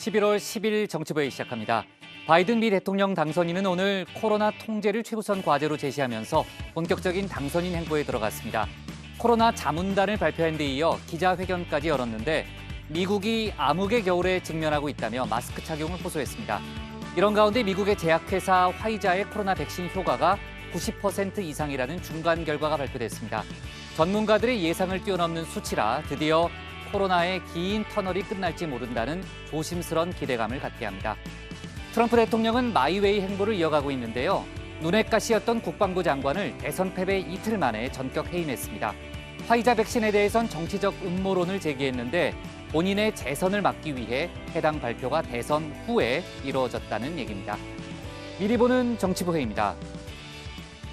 11월 10일 정치부회 시작합니다. 바이든 미 대통령 당선인은 오늘 코로나 통제를 최우선 과제로 제시하면서 본격적인 당선인 행보에 들어갔습니다. 코로나 자문단을 발표한 데 이어 기자회견까지 열었는데 미국이 암흑의 겨울에 직면하고 있다며 마스크 착용을 호소했습니다. 이런 가운데 미국의 제약회사 화이자의 코로나 백신 효과가 90% 이상이라는 중간 결과가 발표됐습니다. 전문가들의 예상을 뛰어넘는 수치라 드디어 코로나의 긴 터널이 끝날지 모른다는 조심스런 기대감을 갖게 합니다. 트럼프 대통령은 마이웨이 행보를 이어가고 있는데요. 눈엣 가시였던 국방부 장관을 대선 패배 이틀 만에 전격 해임했습니다. 화이자 백신에 대해선 정치적 음모론을 제기했는데 본인의 재선을 막기 위해 해당 발표가 대선 후에 이루어졌다는 얘기입니다. 미리 보는 정치부회입니다.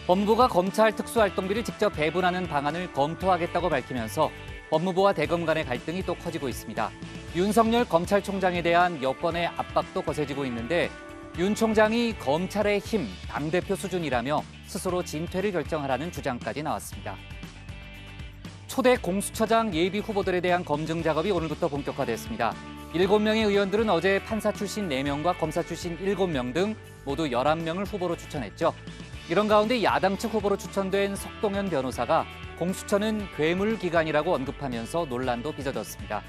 법무부가 검찰 특수활동비를 직접 배분하는 방안을 검토하겠다고 밝히면서 법무부와 대검 간의 갈등이 또 커지고 있습니다. 윤석열 검찰총장에 대한 여권의 압박도 거세지고 있는데 윤 총장이 검찰의 힘, 당대표 수준이라며 스스로 진퇴를 결정하라는 주장까지 나왔습니다. 초대 공수처장 예비 후보들에 대한 검증 작업이 오늘부터 본격화됐습니다. 7명의 의원들은 어제 판사 출신 4명과 검사 출신 7명 등 모두 11명을 후보로 추천했죠. 이런 가운데 야당 측 후보로 추천된 석동현 변호사가 공수처는 괴물기관이라고 언급하면서 논란도 빚어졌습니다.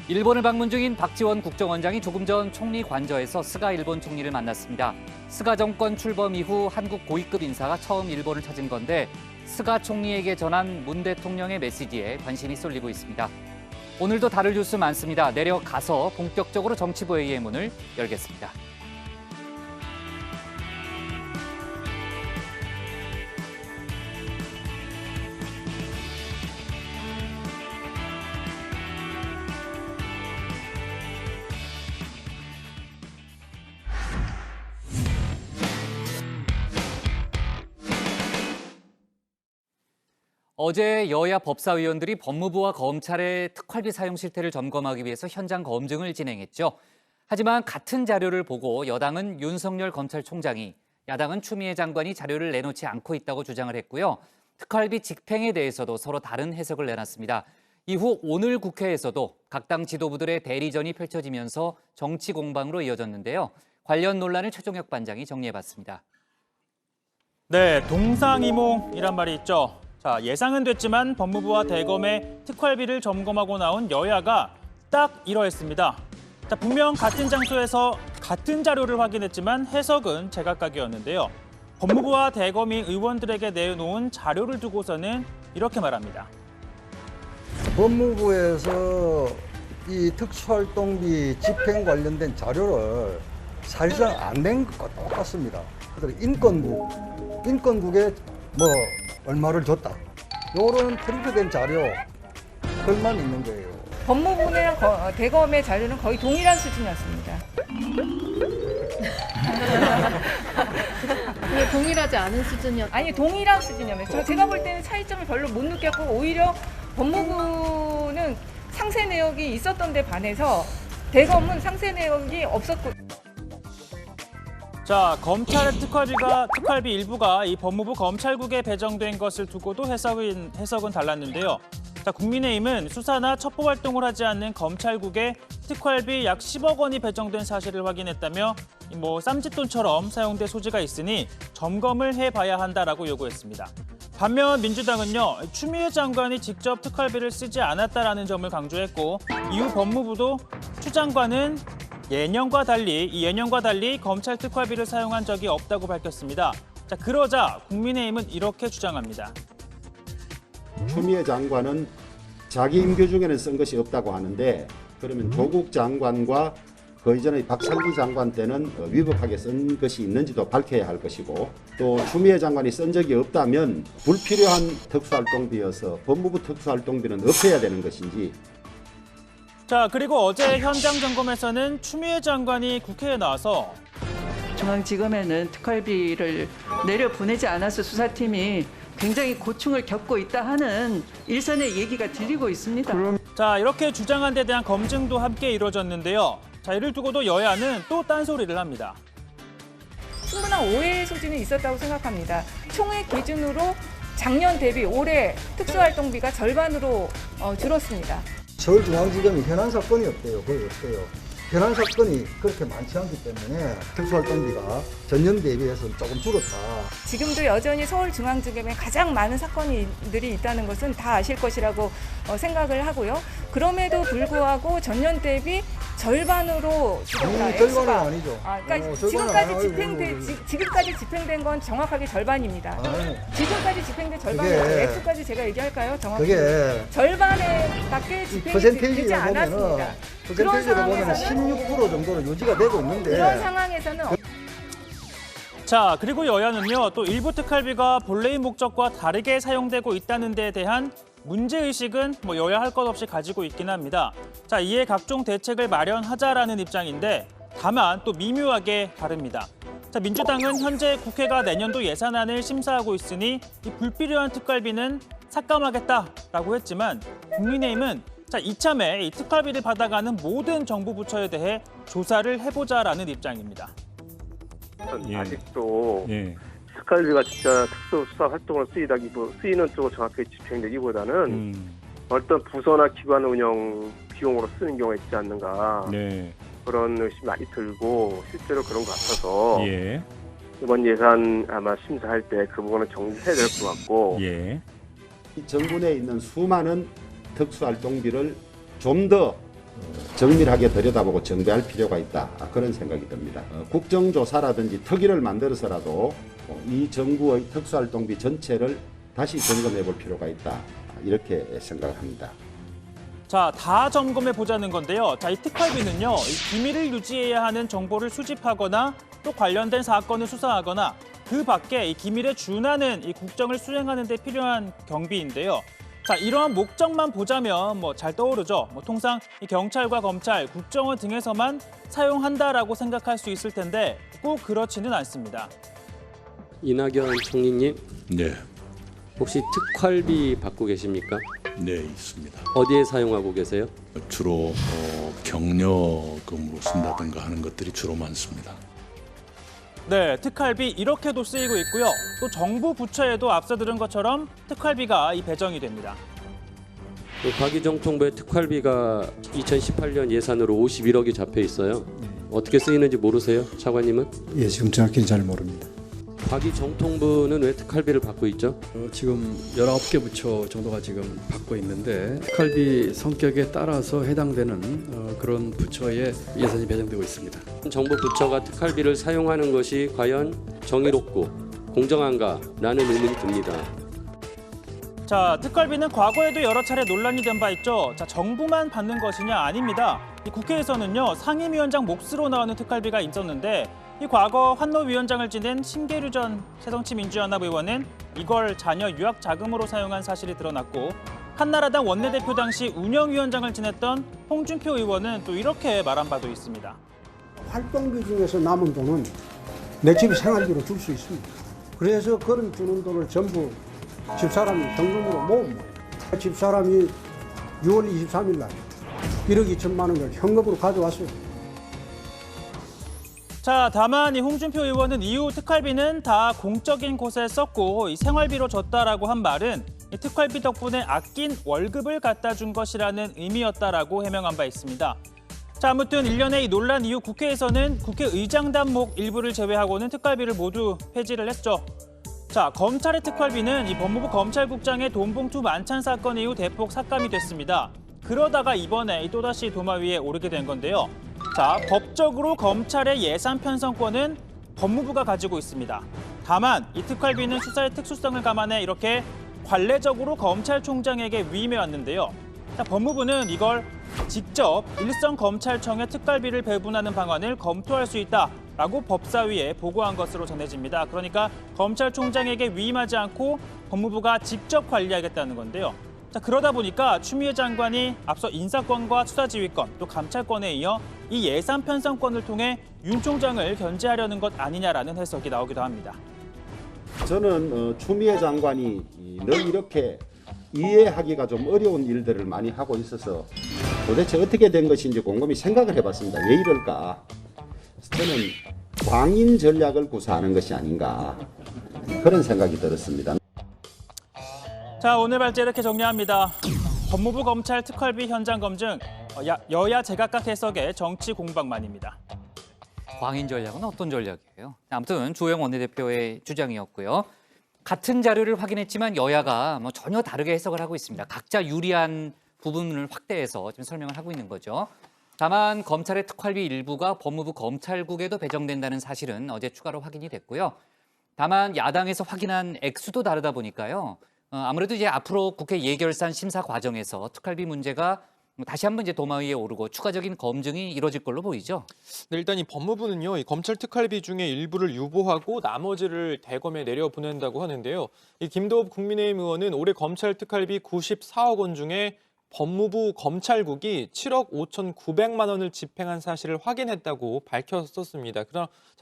일본을 방문 중인 박지원 국정원장이 조금 전 총리 관저에서 스가 일본 총리를 만났습니다. 스가 정권 출범 이후 한국 고위급 인사가 처음 일본을 찾은 건데 스가 총리에게 전한 문 대통령의 메시지에 관심이 쏠리고 있습니다. 오늘도 다룰 뉴스 많습니다. 내려가서 본격적으로 정치부회의의 문을 열겠습니다. 어제 여야 법사위원들이 법무부와 검찰의 특활비 사용 실태를 점검하기 위해서 현장 검증을 진행했죠. 하지만 같은 자료를 보고 여당은 윤석열 검찰총장이, 야당은 추미애 장관이 자료를 내놓지 않고 있다고 주장을 했고요. 특활비 집행에 대해서도 서로 다른 해석을 내놨습니다. 이후 오늘 국회에서도 각 당 지도부들의 대리전이 펼쳐지면서 정치 공방으로 이어졌는데요. 관련 논란을 최종혁 반장이 정리해봤습니다. 네, 동상이몽이란 말이 있죠. 자, 예상은 됐지만 법무부와 대검의 특활비를 점검하고 나온 여야가 딱 이러했습니다. 자, 분명 같은 장소에서 같은 자료를 확인했지만 해석은 제각각이었는데요. 법무부와 대검이 의원들에게 내놓은 자료를 두고서는 이렇게 말합니다. 법무부에서 이 특수활동비 집행 관련된 자료를 사실상 안 낸 것과 똑같습니다. 그래서 인권국에 뭐 얼마를 줬다. 요런 프린트된 자료들만 있는 거예요. 법무부랑 대검의 자료는 거의 동일한 수준이었습니다. 그게 동일하지 않은 수준이었다. 아니, 동일한 수준이었어요. 제가 볼 때는 차이점을 별로 못 느꼈고 오히려 법무부는 상세 내역이 있었던 데 반해서 대검은 상세 내역이 없었고. 자, 검찰의 특활비 일부가 이 법무부 검찰국에 배정된 것을 두고도 해석은 달랐는데요. 자, 국민의힘은 수사나 첩보 활동을 하지 않는 검찰국에 특활비 약 10억 원이 배정된 사실을 확인했다며 쌈짓돈처럼 사용될 소지가 있으니 점검을 해봐야 한다라고 요구했습니다. 반면 민주당은요, 추미애 장관이 직접 특활비를 쓰지 않았다라는 점을 강조했고 이후 법무부도 추 장관은 예년과 달리 검찰 특활비를 사용한 적이 없다고 밝혔습니다. 자, 그러자 국민의힘은 이렇게 주장합니다. 추미애 장관은 자기 임기 중에는 쓴 것이 없다고 하는데 그러면 조국 장관과 그 이전의 박상기 장관 때는 위법하게 쓴 것이 있는지도 밝혀야 할 것이고 또 추미애 장관이 쓴 적이 없다면 불필요한 특수활동비여서 법무부 특수활동비는 없애야 되는 것인지. 자, 그리고 어제 현장 점검에서는 추미애 장관이 국회에 나와서 중앙지검에는 특활비를 내려보내지 않아서 수사팀이 굉장히 고충을 겪고 있다 하는 일선의 얘기가 들리고 있습니다. 자, 이렇게 주장한 데 대한 검증도 함께 이루어졌는데요. 자, 이를 두고도 여야는 또 딴소리를 합니다. 충분한 오해의 소지는 있었다고 생각합니다. 총액 기준으로 작년 대비 올해 특수활동비가 절반으로 줄었습니다. 서울중앙지검이 현안 사건이 없대요. 거의 없대요. 현안 사건이 그렇게 많지 않기 때문에 특수활동비가 전년 대비해서는 조금 줄었다. 지금도 여전히 서울중앙지검에 가장 많은 사건들이 있다는 것은 다 아실 것이라고 생각을 하고요. 그럼에도 불구하고 전년 대비 절반으로 줄었다. 절반은 액수가. 아니죠. 그러니까 절반은 지금까지 집행된 건 정확하게 절반입니다. 지금까지 집행된 절반이죠. 그게- 액수까지 제가 얘기할까요? 정확히. 그게 절반에밖에 집행이 되지 퍼센테이지로 않았습니다. 보면은 그런 퍼센테이지로 보면 상황에서는 16% 정도는 유지가 되고 있는데 그런 상황에서는 자, 그리고 여야는요, 또 일부 특활비가 본래의 목적과 다르게 사용되고 있다는 데에 대한 문제의식은 여야 할 것 없이 가지고 있긴 합니다. 자, 이에 각종 대책을 마련하자라는 입장인데 다만 또 미묘하게 다릅니다. 자, 민주당은 현재 국회가 내년도 예산안을 심사하고 있으니 이 불필요한 특활비는 삭감하겠다라고 했지만 국민의힘은 자, 이참에 이 특활비를 받아가는 모든 정부 부처에 대해 조사를 해보자라는 입장입니다. 예. 아직도 특활비가 진짜 특수수사 활동을 쓰이는 쪽으로 정확하게 집행되기보다는 어떤 부서나 기관 운영 비용으로 쓰는 경우가 있지 않는가 그런 의심이 많이 들고 실제로 그런 것 같아서 이번 예산 아마 심사할 때 그 부분은 정리해야 될 것 같고 이 정부 내에 있는 수많은 특수활동비를 좀 더 정밀하게 들여다보고 정비할 필요가 있다. 그런 생각이 듭니다. 국정조사라든지 특위를 만들어서라도 이 정부의 특수활동비 전체를 다시 점검해 볼 필요가 있다. 이렇게 생각을 합니다. 자, 다 점검해 보자는 건데요. 자, 이 특활비는요, 이 기밀을 유지해야 하는 정보를 수집하거나 또 관련된 사건을 수사하거나 그 밖에 이 기밀에 준하는 이 국정을 수행하는 데 필요한 경비인데요. 자, 이러한 목적만 보자면 잘 떠오르죠. 통상 이 경찰과 검찰, 국정원 등에서만 사용한다라고 생각할 수 있을 텐데 꼭 그렇지는 않습니다. 이낙연 총리님, 네, 혹시 특활비 받고 계십니까? 네 있습니다. 어디에 사용하고 계세요? 주로 격려금으로 쓴다든가 하는 것들이 주로 많습니다. 네, 특활비 이렇게도 쓰이고 있고요. 또 정부 부처에도 앞서 들은 것처럼 특활비가 배정이 됩니다. 과기정 통부의 특활비가 2018년 예산으로 51억이 잡혀 있어요. 어떻게 쓰이는지 모르세요, 차관님은? 예, 지금 정확히는 잘 모릅니다. 과기정통부는 왜 특활비를 받고 있죠? 지금 19개 부처 정도가 지금 받고 있는데 특활비 성격에 따라서 해당되는 그런 부처에 예산이 배정되고 있습니다. 정부 부처가 특활비를 사용하는 것이 과연 정의롭고 공정한가라는 의문이 듭니다. 자, 특활비는 과거에도 여러 차례 논란이 된 바 있죠. 자, 정부만 받는 것이냐? 아닙니다. 이 국회에서는요, 상임위원장 몫으로 나오는 특활비가 있었는데 이 과거 환노위원장을 지낸 심계류 전 새정치민주연합 의원은 이걸 자녀 유학 자금으로 사용한 사실이 드러났고 한나라당 원내대표 당시 운영위원장을 지냈던 홍준표 의원은 또 이렇게 말한 바도 있습니다. 활동비 중에서 남은 돈은 내 집 생활비로 줄 수 있습니다. 그래서 그런 주는 돈을 전부 집사람이 현금으로 모읍니다. 집사람이 6월 23일 날 1억 2천만 원을 현금으로 가져왔어요. 자, 다만 이 홍준표 의원은 이후 특활비는 다 공적인 곳에 썼고 이 생활비로 줬다라고 한 말은 이 특활비 덕분에 아낀 월급을 갖다 준 것이라는 의미였다라고 해명한 바 있습니다. 자, 아무튼 1년의 이 논란 이후 국회에서는 국회의장단 목 일부를 제외하고는 특활비를 모두 폐지를 했죠. 자, 검찰의 특활비는 이 법무부 검찰국장의 돈봉투 만찬 사건 이후 대폭 삭감이 됐습니다. 그러다가 이번에 또다시 도마 위에 오르게 된 건데요. 자, 법적으로 검찰의 예산 편성권은 법무부가 가지고 있습니다. 다만 이 특활비는 수사의 특수성을 감안해 이렇게 관례적으로 검찰총장에게 위임해 왔는데요. 자, 법무부는 이걸 직접 일선 검찰청에 특활비를 배분하는 방안을 검토할 수 있다라고 법사위에 보고한 것으로 전해집니다. 그러니까 검찰총장에게 위임하지 않고 법무부가 직접 관리하겠다는 건데요. 자, 그러다 보니까 추미애 장관이 앞서 인사권과 수사지휘권, 또 감찰권에 이어 이 예산 편성권을 통해 윤 총장을 견제하려는 것 아니냐라는 해석이 나오기도 합니다. 저는 추미애 장관이 늘 이렇게 이해하기가 좀 어려운 일들을 많이 하고 있어서 도대체 어떻게 된 것인지 곰곰이 생각을 해봤습니다. 왜 이럴까? 저는 광인 전략을 구사하는 것이 아닌가 그런 생각이 들었습니다. 자, 오늘 발제 이렇게 정리합니다. 법무부 검찰 특활비 현장 검증, 여야 제각각 해석의 정치 공방만입니다. 광인 전략은 어떤 전략이에요? 아무튼 주호영 원내대표의 주장이었고요. 같은 자료를 확인했지만 여야가 전혀 다르게 해석을 하고 있습니다. 각자 유리한 부분을 확대해서 지금 설명을 하고 있는 거죠. 다만 검찰의 특활비 일부가 법무부 검찰국에도 배정된다는 사실은 어제 추가로 확인이 됐고요. 다만 야당에서 확인한 액수도 다르다 보니까요. 아무래도 이제 앞으로 국회 예결산 심사 과정에서 특활비 문제가 다시 한번 이제 도마 위에 오르고 추가적인 검증이 이루어질 걸로 보이죠. 네, 일단 이 법무부는요, 이 검찰 특활비 중에 일부를 유보하고 나머지를 대검에 내려보낸다고 하는데요. 이 김도읍 국민의힘 의원은 올해 검찰 특활비 94억 원 중에 법무부 검찰국이 7억 5,900만 원을 집행한 사실을 확인했다고 밝혔었습니다.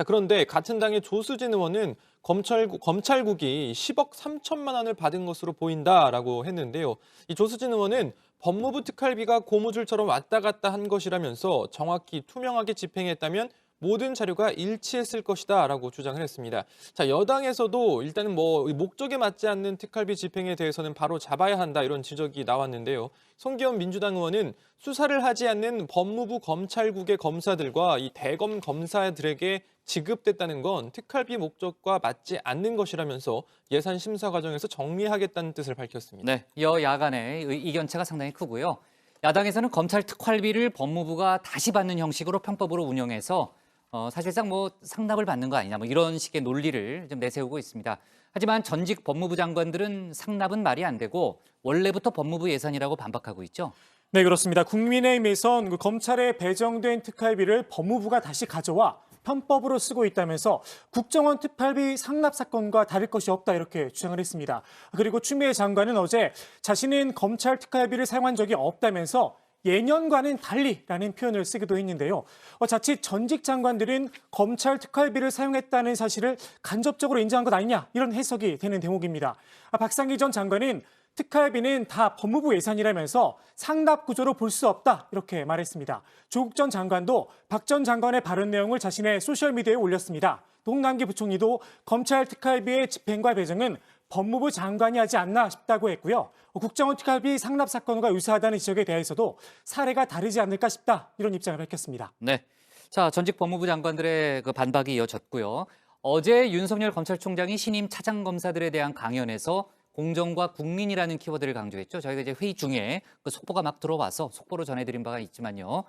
그런데 같은 당의 조수진 의원은 검찰국이 10억 3천만 원을 받은 것으로 보인다라고 했는데요. 이 조수진 의원은 법무부 특활비가 고무줄처럼 왔다 갔다 한 것이라면서 정확히 투명하게 집행했다면 모든 자료가 일치했을 것이다라고 주장을 했습니다. 자, 여당에서도 일단은 목적에 맞지 않는 특활비 집행에 대해서는 바로 잡아야 한다 이런 지적이 나왔는데요. 송기현 민주당 의원은 수사를 하지 않는 법무부 검찰국의 검사들과 이 대검 검사들에게 지급됐다는 건 특활비 목적과 맞지 않는 것이라면서 예산 심사 과정에서 정리하겠다는 뜻을 밝혔습니다. 네, 여야 간의 이견차가 상당히 크고요. 야당에서는 검찰 특활비를 법무부가 다시 받는 형식으로 편법으로 운영해서 사실상 상납을 받는 거 아니냐 이런 식의 논리를 좀 내세우고 있습니다. 하지만 전직 법무부 장관들은 상납은 말이 안 되고 원래부터 법무부 예산이라고 반박하고 있죠. 네, 그렇습니다. 국민의힘에선 검찰에 배정된 특활비를 법무부가 다시 가져와 편법으로 쓰고 있다면서 국정원 특활비 상납 사건과 다를 것이 없다 이렇게 주장을 했습니다. 그리고 추미애 장관은 어제 자신은 검찰 특활비를 사용한 적이 없다면서 예년과는 달리라는 표현을 쓰기도 했는데요. 자칫 전직 장관들은 검찰 특활비를 사용했다는 사실을 간접적으로 인정한 것 아니냐 이런 해석이 되는 대목입니다. 박상기 전 장관은 특활비는 다 법무부 예산이라면서 상납 구조로 볼 수 없다 이렇게 말했습니다. 조국 전 장관도 박 전 장관의 발언 내용을 자신의 소셜미디어에 올렸습니다. 홍남기 부총리도 검찰 특활비의 집행과 배정은 법무부 장관이 하지 않나 싶다고 했고요. 국정원 특활비 상납 사건과 유사하다는 지적에 대해서도 사례가 다르지 않을까 싶다 이런 입장을 밝혔습니다. 네, 자 전직 법무부 장관들의 그 반박이 이어졌고요. 어제 윤석열 검찰총장이 신임 차장검사들에 대한 강연에서 공정과 국민이라는 키워드를 강조했죠. 저희가 이제 회의 중에 그 속보가 막 들어와서 속보로 전해드린 바가 있지만요.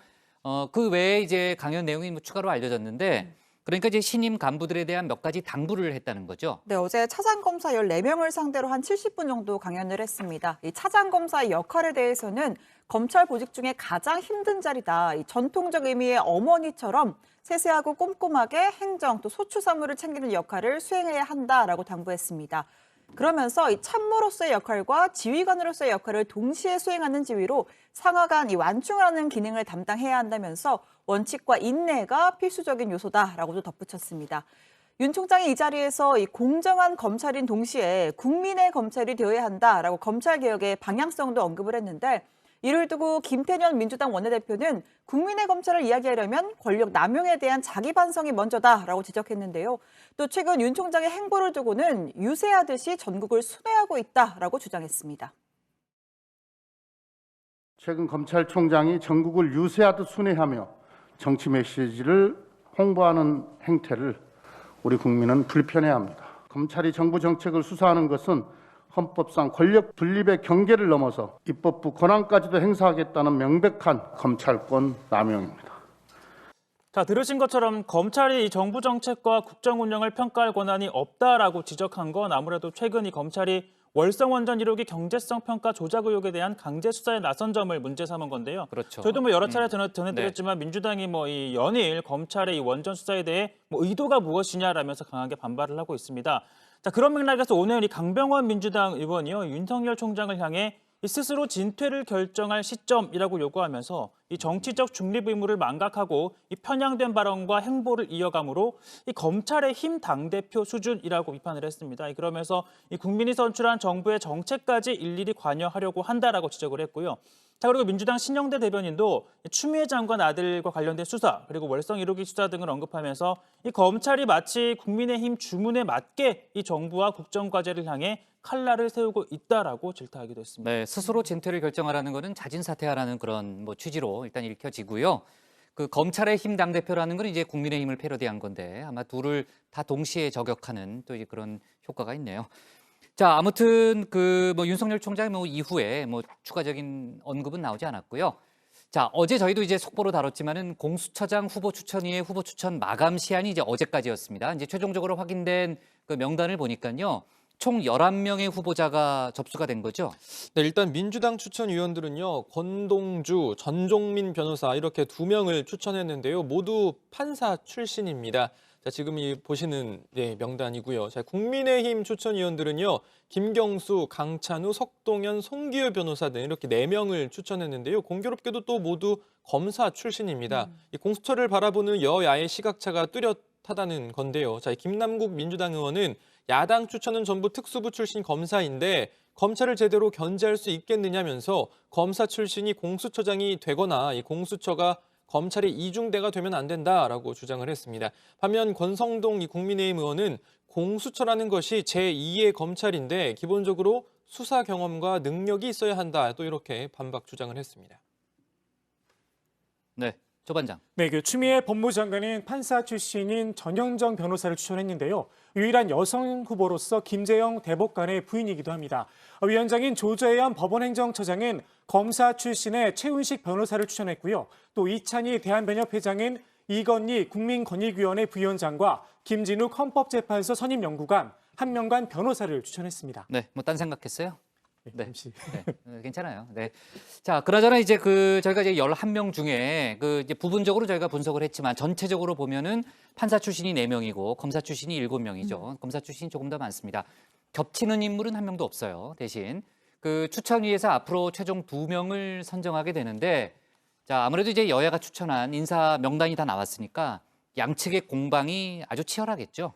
그 외에 이제 강연 내용이 추가로 알려졌는데 그러니까 이제 신임 간부들에 대한 몇 가지 당부를 했다는 거죠. 네, 어제 차장검사 14명을 상대로 한 70분 정도 강연을 했습니다. 이 차장검사의 역할에 대해서는 검찰 보직 중에 가장 힘든 자리다. 이 전통적 의미의 어머니처럼 세세하고 꼼꼼하게 행정 또 소추 사무를 챙기는 역할을 수행해야 한다라고 당부했습니다. 그러면서 이 참모로서의 역할과 지휘관으로서의 역할을 동시에 수행하는 지위로 상하 간 이 완충을 하는 기능을 담당해야 한다면서 원칙과 인내가 필수적인 요소다라고도 덧붙였습니다. 윤 총장이 이 자리에서 이 공정한 검찰인 동시에 국민의 검찰이 되어야 한다라고 검찰개혁의 방향성도 언급을 했는데 이를 두고 김태년 민주당 원내대표는 국민의 검찰을 이야기하려면 권력 남용에 대한 자기 반성이 먼저다라고 지적했는데요. 또 최근 윤 총장의 행보를 두고는 유세하듯이 전국을 순회하고 있다라고 주장했습니다. 최근 검찰총장이 전국을 유세하듯 순회하며 정치 메시지를 홍보하는 행태를 우리 국민은 불편해합니다. 검찰이 정부 정책을 수사하는 것은 헌법상 권력 분립의 경계를 넘어서 입법부 권한까지도 행사하겠다는 명백한 검찰권 남용입니다. 자, 들으신 것처럼 검찰이 정부 정책과 국정 운영을 평가할 권한이 없다라고 지적한 건 아무래도 최근 이 검찰이 월성원전 1호기 경제성 평가 조작 의혹에 대한 강제 수사에 나선 점을 문제 삼은 건데요. 그렇죠. 저희도 여러 차례 전해드렸지만 네. 민주당이 이 연일 검찰의 이 원전 수사에 대해 의도가 무엇이냐라면서 강하게 반발을 하고 있습니다. 자, 그런 맥락에서 오늘 이 강병원 민주당 의원이요 윤석열 총장을 향해 스스로 진퇴를 결정할 시점이라고 요구하면서 이 정치적 중립 의무를 망각하고 이 편향된 발언과 행보를 이어가므로 이 검찰의 힘 당대표 수준이라고 비판을 했습니다. 그러면서 이 국민이 선출한 정부의 정책까지 일일이 관여하려고 한다라고 지적을 했고요. 자, 그리고 민주당 신영대 대변인도 추미애 장관 아들과 관련된 수사 그리고 월성 1호기 수사 등을 언급하면서 이 검찰이 마치 국민의힘 주문에 맞게 이 정부와 국정과제를 향해 칼날을 세우고 있다라고 질타하기도 했습니다. 네, 스스로 진퇴를 결정하라는 것은 자진 사퇴하라는 그런 취지로 일단 읽혀지고요. 그 검찰의 힘 당대표라는 건 이제 국민의힘을 패러디한 건데 아마 둘을 다 동시에 저격하는 또 이제 그런 효과가 있네요. 자, 아무튼 윤석열 총장 이후에 추가적인 언급은 나오지 않았고요. 자, 어제 저희도 이제 속보로 다뤘지만은 공수처장 후보 추천위의 후보 추천 마감 시한이 이제 어제까지였습니다. 이제 최종적으로 확인된 그 명단을 보니까요. 총 11명의 후보자가 접수가 된 거죠? 네, 일단 민주당 추천위원들은요. 권동주, 전종민 변호사 이렇게 2명을 추천했는데요. 모두 판사 출신입니다. 자, 지금 보시는 명단이고요. 자, 국민의힘 추천위원들은요. 김경수, 강찬우, 석동현, 송기효 변호사 등 이렇게 4명을 추천했는데요. 공교롭게도 또 모두 검사 출신입니다. 이 공수처를 바라보는 여야의 시각차가 뚜렷하다는 건데요. 자, 김남국 민주당 의원은 야당 추천은 전부 특수부 출신 검사인데 검찰을 제대로 견제할 수 있겠느냐면서 검사 출신이 공수처장이 되거나 이 공수처가 검찰의 이중대가 되면 안 된다라고 주장을 했습니다. 반면 권성동 국민의힘 의원은 공수처라는 것이 제2의 검찰인데 기본적으로 수사 경험과 능력이 있어야 한다. 또 이렇게 반박 주장을 했습니다. 네, 조 반장. 네, 추미애 법무장관은 판사 출신인 전현정 변호사를 추천했는데요. 유일한 여성 후보로서 김재영 대법관의 부인이기도 합니다. 위원장인 조재현 법원행정처장은 검사 출신의 최훈식 변호사를 추천했고요. 또 이찬희 대한변협회장은 이건희 국민권익위원회 부위원장과 김진욱 헌법재판소 선임연구관, 한명관 변호사를 추천했습니다. 네, 딴 생각했어요? 네. 괜찮아요. 네. 자, 그나저나 이제 저희가 이제 11명 중에 이제 부분적으로 저희가 분석을 했지만 전체적으로 보면은 판사 출신이 4명이고 검사 출신이 7명이죠. 검사 출신이 조금 더 많습니다. 겹치는 인물은 한 명도 없어요. 대신 추천위에서 앞으로 최종 2명을 선정하게 되는데 자, 아무래도 이제 여야가 추천한 인사 명단이 다 나왔으니까 양측의 공방이 아주 치열하겠죠.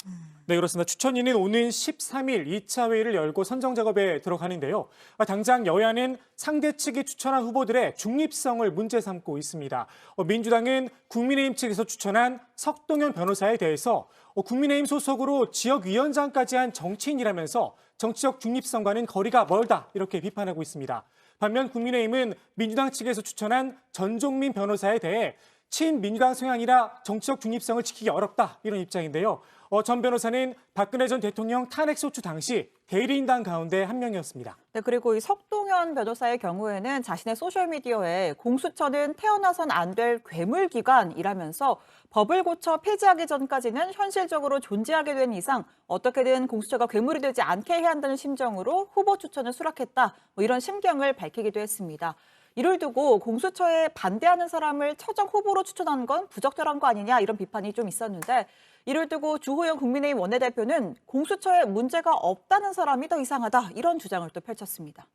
네, 그렇습니다. 추천위는 오는 13일 2차 회의를 열고 선정 작업에 들어가는데요. 당장 여야는 상대 측이 추천한 후보들의 중립성을 문제 삼고 있습니다. 민주당은 국민의힘 측에서 추천한 석동현 변호사에 대해서 국민의힘 소속으로 지역위원장까지 한 정치인이라면서 정치적 중립성과는 거리가 멀다 이렇게 비판하고 있습니다. 반면 국민의힘은 민주당 측에서 추천한 전종민 변호사에 대해 친민주당 성향이라 정치적 중립성을 지키기 어렵다 이런 입장인데요. 전 변호사는 박근혜 전 대통령 탄핵 소추 당시 대리인단 가운데 한 명이었습니다. 네, 그리고 이 석동현 변호사의 경우에는 자신의 소셜미디어에 공수처는 태어나선 안 될 괴물기관이라면서 법을 고쳐 폐지하기 전까지는 현실적으로 존재하게 된 이상 어떻게든 공수처가 괴물이 되지 않게 해야 한다는 심정으로 후보 추천을 수락했다. 이런 심경을 밝히기도 했습니다. 이를 두고 공수처에 반대하는 사람을 처정 후보로 추천한 건 부적절한 거 아니냐 이런 비판이 좀 있었는데 이를 두고 주호영 국민의힘 원내대표는 공수처에 문제가 없다는 사람이 더 이상하다 이런 주장을 또 펼쳤습니다.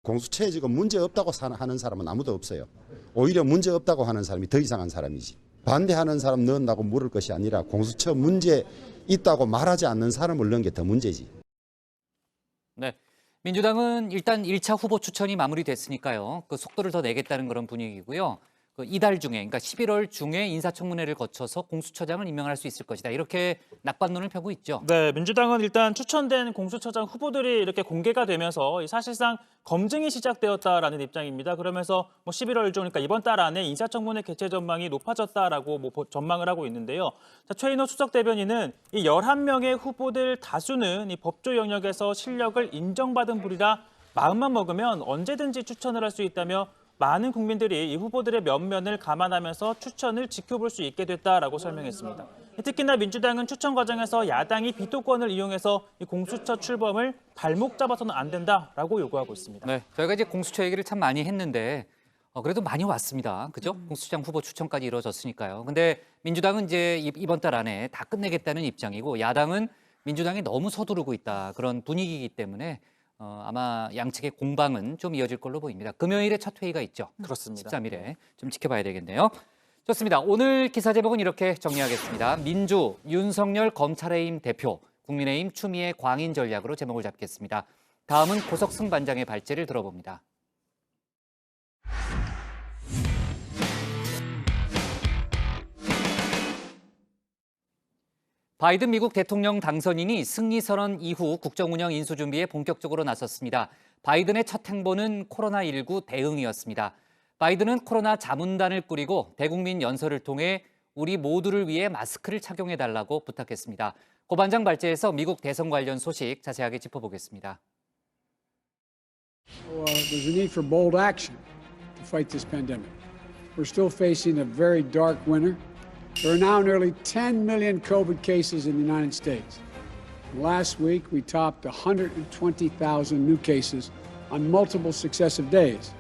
공수처에 지금 문제 없다고 하는 사람은 아무도 없어요. 오히려 문제 없다고 하는 사람이 더 이상한 사람이지. 반대하는 사람 넣는다고 물을 것이 아니라 공수처 문제 있다고 말하지 않는 사람을 넣은 게 더 문제지. 네. 민주당은 일단 1차 후보 추천이 마무리됐으니까요. 속도를 더 내겠다는 그런 분위기고요. 이달 중에, 그러니까 11월 중에 인사청문회를 거쳐서 공수처장을 임명할 수 있을 것이다. 이렇게 낙관론을 펴고 있죠. 네, 민주당은 일단 추천된 공수처장 후보들이 이렇게 공개가 되면서 사실상 검증이 시작되었다라는 입장입니다. 그러면서 11월 중, 그러니까 이번 달 안에 인사청문회 개최 전망이 높아졌다라고 전망을 하고 있는데요. 자, 최인호 수석 대변인은 이 11명의 후보들 다수는 이 법조 영역에서 실력을 인정받은 분이라 마음만 먹으면 언제든지 추천을 할 수 있다며 많은 국민들이 이 후보들의 면면을 감안하면서 추천을 지켜볼 수 있게 됐다라고 설명했습니다. 특히나 민주당은 추천 과정에서 야당이 비토권을 이용해서 이 공수처 출범을 발목 잡아서는 안 된다라고 요구하고 있습니다. 네, 저희가 이제 공수처 얘기를 참 많이 했는데 그래도 많이 왔습니다. 그죠? 공수처장 후보 추천까지 이루어졌으니까요. 근데 민주당은 이제 이번 달 안에 다 끝내겠다는 입장이고 야당은 민주당이 너무 서두르고 있다. 그런 분위기이기 때문에 아마 양측의 공방은 좀 이어질 걸로 보입니다. 금요일에 첫 회의가 있죠. 그렇습니다. 13일에 좀 지켜봐야 되겠네요. 좋습니다. 오늘 기사 제목은 이렇게 정리하겠습니다. 민주, 윤석열 검찰의힘 대표, 국민의힘 추미애 광인 전략으로 제목을 잡겠습니다. 다음은 고석승 반장의 발제를 들어봅니다. 바이든 미국 대통령 당선인이 승리 선언 이후 국정운영 인수 준비에 본격적으로 나섰습니다. 바이든의 첫 행보는 코로나19 대응이었습니다. 바이든은 코로나 자문단을 꾸리고 대국민 연설을 통해 우리 모두를 위해 마스크를 착용해달라고 부탁했습니다. 고반장 발제에서 미국 대선 관련 소식 자세하게 짚어보겠습니다. There's a need for bold action to fight this pandemic. We're still facing a very dark winter. There are now nearly 10 million COVID cases in the United States. Last week, we topped 120,000 new cases on multiple successive days.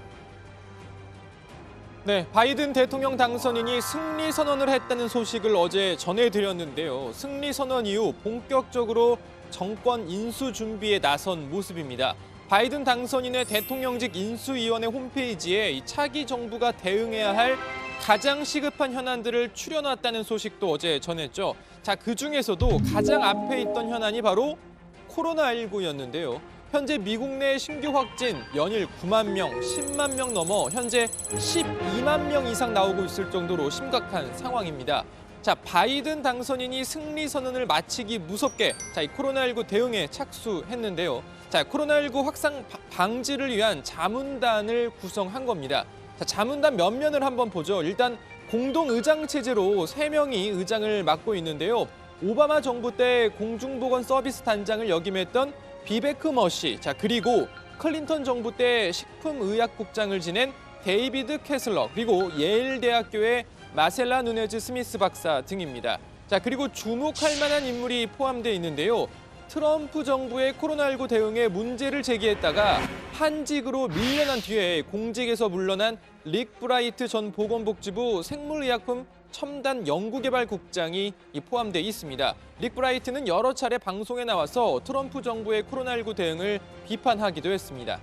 네, 바이든 대통령 당선인이 승리 선언을 했다는 소식을 어제 전해드렸는데요. 승리 선언 이후 본격적으로 정권 인수 준비에 나선 모습입니다. 바이든 당선인의 대통령직 인수위원회 홈페이지에 이 차기 정부가 대응해야 할 가장 시급한 현안들을 추려놨다는 소식도 어제 전했죠. 자, 그중에서도 가장 앞에 있던 현안이 바로 코로나19였는데요. 현재 미국 내 신규 확진 연일 9만 명, 10만 명 넘어 현재 12만 명 이상 나오고 있을 정도로 심각한 상황입니다. 자, 바이든 당선인이 승리 선언을 마치기 무섭게 이 코로나19 대응에 착수했는데요. 자, 코로나19 확산 방지를 위한 자문단을 구성한 겁니다. 자, 자문단 면면을 한번 보죠. 일단 공동 의장 체제로 3명이 의장을 맡고 있는데요. 오바마 정부 때 공중보건 서비스 단장을 역임했던 비베크 머시, 자, 그리고 클린턴 정부 때 식품의약국장을 지낸 데이비드 캐슬러, 그리고 예일 대학교의 마셀라 누네즈 스미스 박사 등입니다. 자, 그리고 주목할 만한 인물이 포함되어 있는데요. 트럼프 정부의 코로나19 대응에 문제를 제기했다가 한직으로 밀려난 뒤에 공직에서 물러난 릭 브라이트 전 보건복지부 생물의약품 첨단 연구개발국장이 포함되어 있습니다. 릭 브라이트는 여러 차례 방송에 나와서 트럼프 정부의 코로나19 대응을 비판하기도 했습니다.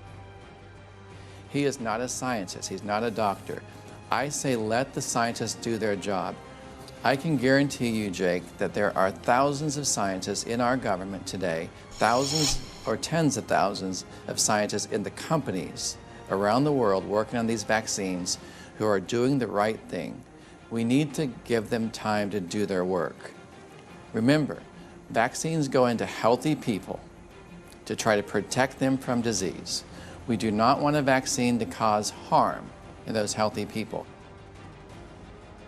He is not a scientist. He's not a doctor. I say let the scientists do their job. I can guarantee you, Jake, that there are thousands of scientists in our government today, thousands or tens of thousands of scientists in the companies around the world working on these vaccines who are doing the right thing. We need to give them time to do their work. Remember, vaccines go into healthy people to try to protect them from disease. We do not want a vaccine to cause harm in those healthy people.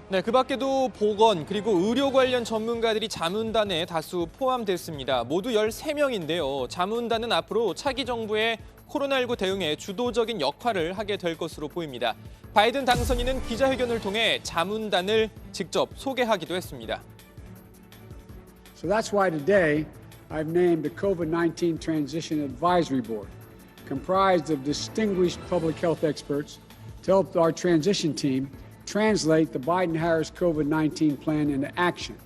네, 그 밖에도 보건 그리고 의료 관련 전문가들이 자문단에 다수 포함됐습니다. 모두 13명인데요. 자문단은 앞으로 차기 정부의 코로나19 대응에 주도적인 역할을 하게 될 것으로 보입니다. 바이든 당선인은 기자회견을 통해 자문단을 직접 소개하기도 했습니다. So that's why today I've named the COVID-19 Transition Advisory Board, comprised of distinguished public health experts, to help our transition team translate the Biden-Harris COVID-19 plan into action,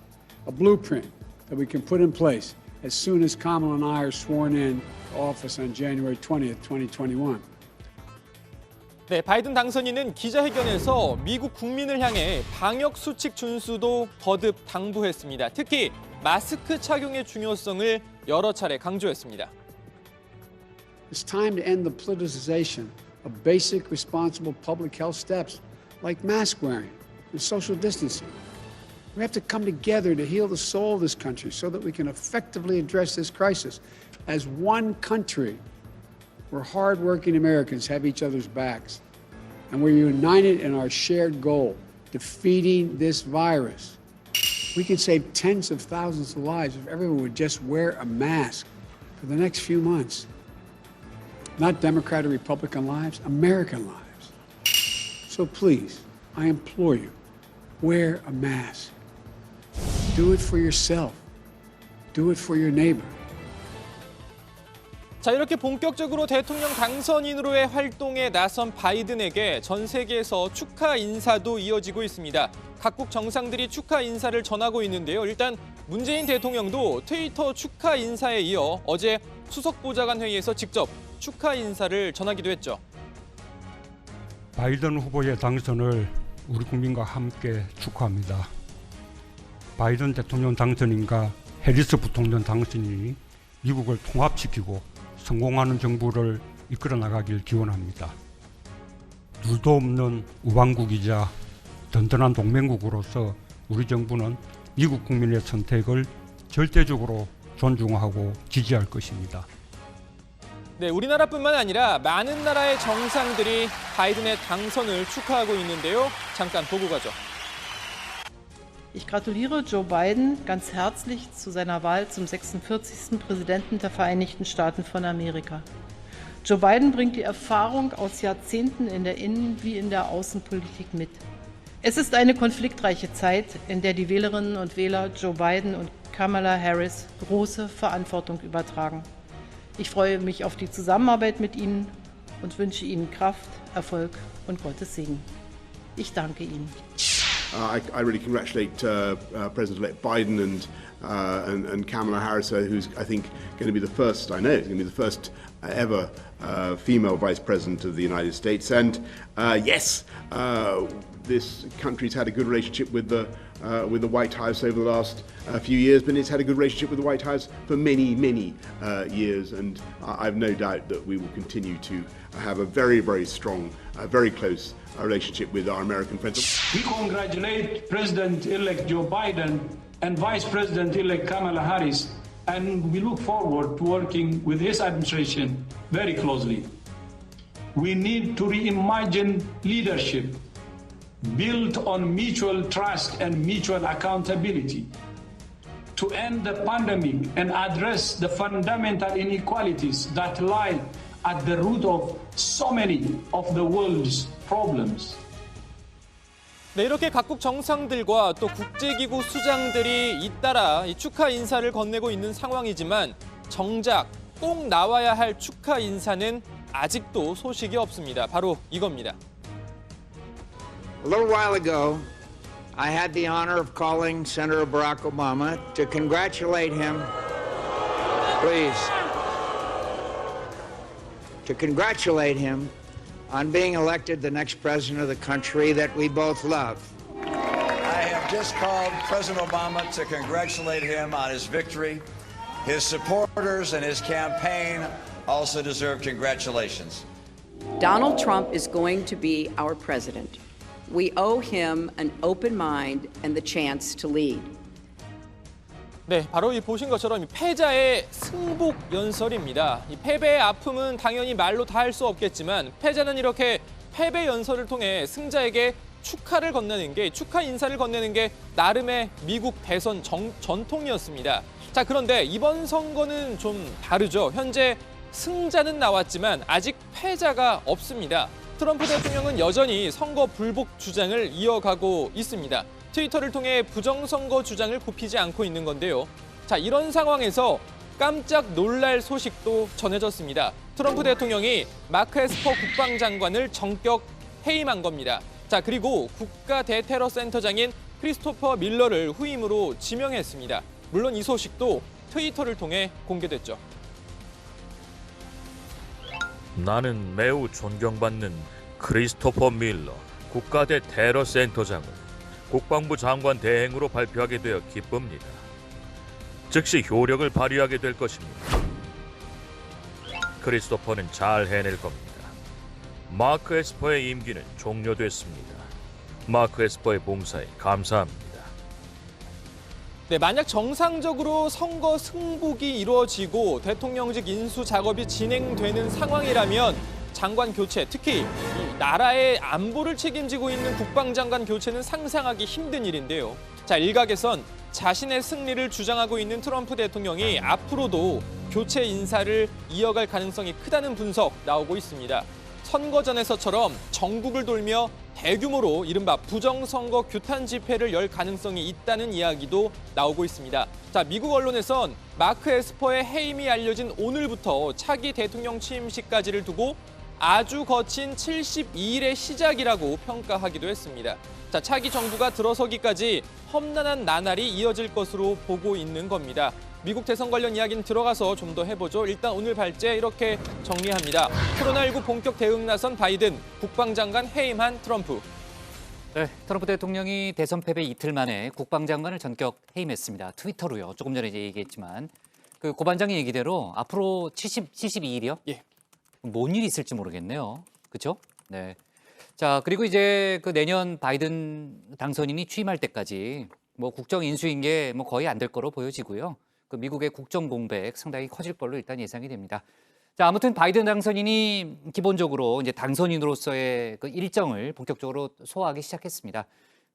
a blueprint that we can put in place as soon as Kamala and I are sworn in to office on January 20th, 2021. 네, 바이든 당선인은 기자회견에서 미국 국민을 향해 방역 수칙 준수도 거듭 당부했습니다. 특히 마스크 착용의 중요성을 여러 차례 강조했습니다. It's time to end the politicization of basic responsible public health steps like mask wearing and social distancing. We have to come together to heal the soul of this country so that we can effectively address this crisis as one country where hardworking Americans have each other's backs and we're united in our shared goal, defeating this virus. We can save tens of thousands of lives if everyone would just wear a mask for the next few months. Not Democrat or Republican lives, American lives. So please, I implore you, wear a mask. Do it for yourself. Do it for your neighbor. 자, 이렇게 본격적으로 대통령 당선인으로의 활동에 나선 바이든에게 전 세계에서 축하 인사도 이어지고 있습니다. 각국 정상들이 축하 인사를 전하고 있는데요. 일단 문재인 대통령도 트위터 축하 인사에 이어 어제 수석보좌관 회의에서 직접 축하 인사를 전하기도 했죠. 바이든 후보의 당선을 우리 국민과 함께 축하합니다. 바이든 대통령 당선인과 해리스 부통령 당선인이 미국을 통합시키고 성공하는 정부를 이끌어 나가길 기원합니다. 둘도 없는 우방국이자 든든한 동맹국으로서 우리 정부는 미국 국민의 선택을 절대적으로 존중하고 지지할 것입니다. 네, 우리나라뿐만 아니라 많은 나라의 정상들이 바이든의 당선을 축하하고 있는데요. 잠깐 보고 가죠. Ich gratuliere Joe Biden ganz herzlich zu seiner Wahl zum 46. Präsidenten der Vereinigten Staaten von Amerika. Joe Biden bringt die Erfahrung aus Jahrzehnten in der Innen- wie in der Außenpolitik mit. Es ist eine konfliktreiche Zeit, in der die Wählerinnen und Wähler Joe Biden und Kamala Harris große Verantwortung übertragen. Ich freue mich auf die Zusammenarbeit mit Ihnen und wünsche Ihnen Kraft, Erfolg und Gottes Segen. Ich danke Ihnen. I really congratulate President-elect Biden and Kamala Harris, who's I think going to be the first. I know is going to be the first ever female vice president of the United States. And yes, this country's had a good relationship with the White House over the last few years, but it's had a good relationship with the White House for many years. And I've no doubt that we will continue to have a very strong, very close relationship with our American friends. We congratulate President-elect Joe Biden and Vice President-elect Kamala Harris, and we look forward to working with his administration very closely. We need to reimagine leadership built on mutual trust and mutual accountability to end the pandemic and address the fundamental inequalities that lie at the root of so many of the world's problems. 네, 이렇게 각국 정상들과 또 국제기구 수장들이 잇따라 이 축하 인사를 건네고 있는 상황이지만 정작 꼭 나와야 할 축하 인사는 아직도 소식이 없습니다. 바로 이겁니다. A little while ago, I had the honor of calling Senator Barack Obama to congratulate him, please, to congratulate him on being elected the next president of the country that we both love. I have just called President Obama to congratulate him on his victory. His supporters and his campaign also deserve congratulations. Donald Trump is going to be our president. We owe him an open mind and the chance to lead. 네, 바로 이 보신 것처럼 패자의 승복 연설입니다. 이 패배의 아픔은 당연히 말로 다 할 수 없겠지만 패자는 이렇게 패배 연설을 통해 승자에게 축하 인사를 건네는 게 나름의 미국 대선 전통이었습니다. 자, 그런데 이번 선거는 좀 다르죠. 현재 승자는 나왔지만 아직 패자가 없습니다. 트럼프 대통령은 여전히 선거 불복 주장을 이어가고 있습니다. 트위터를 통해 부정선거 주장을 굽히지 않고 있는 건데요. 자, 이런 상황에서 깜짝 놀랄 소식도 전해졌습니다. 트럼프 대통령이 마크 에스퍼 국방장관을 전격 해임한 겁니다. 자, 그리고 국가 대테러센터장인 크리스토퍼 밀러를 후임으로 지명했습니다. 물론 이 소식도 트위터를 통해 공개됐죠. 나는 매우 존경받는 크리스토퍼 밀러 국가대 테러센터장을 국방부 장관 대행으로 발표하게 되어 기쁩니다. 즉시 효력을 발휘하게 될 것입니다. 크리스토퍼는 잘 해낼 겁니다. 마크 에스퍼의 임기는 종료됐습니다. 마크 에스퍼의 봉사에 감사합니다. 네, 만약 정상적으로 선거 승복이 이루어지고 대통령직 인수 작업이 진행되는 상황이라면 장관 교체, 특히 이 나라의 안보를 책임지고 있는 국방장관 교체는 상상하기 힘든 일인데요. 자, 일각에선 자신의 승리를 주장하고 있는 트럼프 대통령이 앞으로도 교체 인사를 이어갈 가능성이 크다는 분석 나오고 있습니다. 선거 전에서처럼 전국을 돌며 대규모로 이른바 부정선거 규탄 집회를 열 가능성이 있다는 이야기도 나오고 있습니다. 자, 미국 언론에선 마크 에스퍼의 해임이 알려진 오늘부터 차기 대통령 취임식까지를 두고 아주 거친 72일의 시작이라고 평가하기도 했습니다. 자, 차기 정부가 들어서기까지 험난한 나날이 이어질 것으로 보고 있는 겁니다. 미국 대선 관련 이야기는 들어가서 좀 더 해보죠. 일단 오늘 발제 이렇게 정리합니다. 코로나19 본격 대응 나선 바이든, 국방장관 해임한 트럼프. 네, 트럼프 대통령이 대선 패배 이틀 만에 국방장관을 전격 해임했습니다. 트위터로요. 조금 전에 이제 얘기했지만 그 고반장의 얘기대로 앞으로 72일이요? 예. 뭔 일이 있을지 모르겠네요. 그렇죠? 네. 자, 그리고 이제 그 내년 바이든 당선인이 취임할 때까지 뭐 국정 인수인 게 뭐 거의 안 될 거로 보여지고요. 그 미국의 국정 공백 상당히 커질 걸로 일단 예상이 됩니다. 자, 아무튼 바이든 당선인이 기본적으로 이제 당선인으로서의 그 일정을 본격적으로 소화하기 시작했습니다.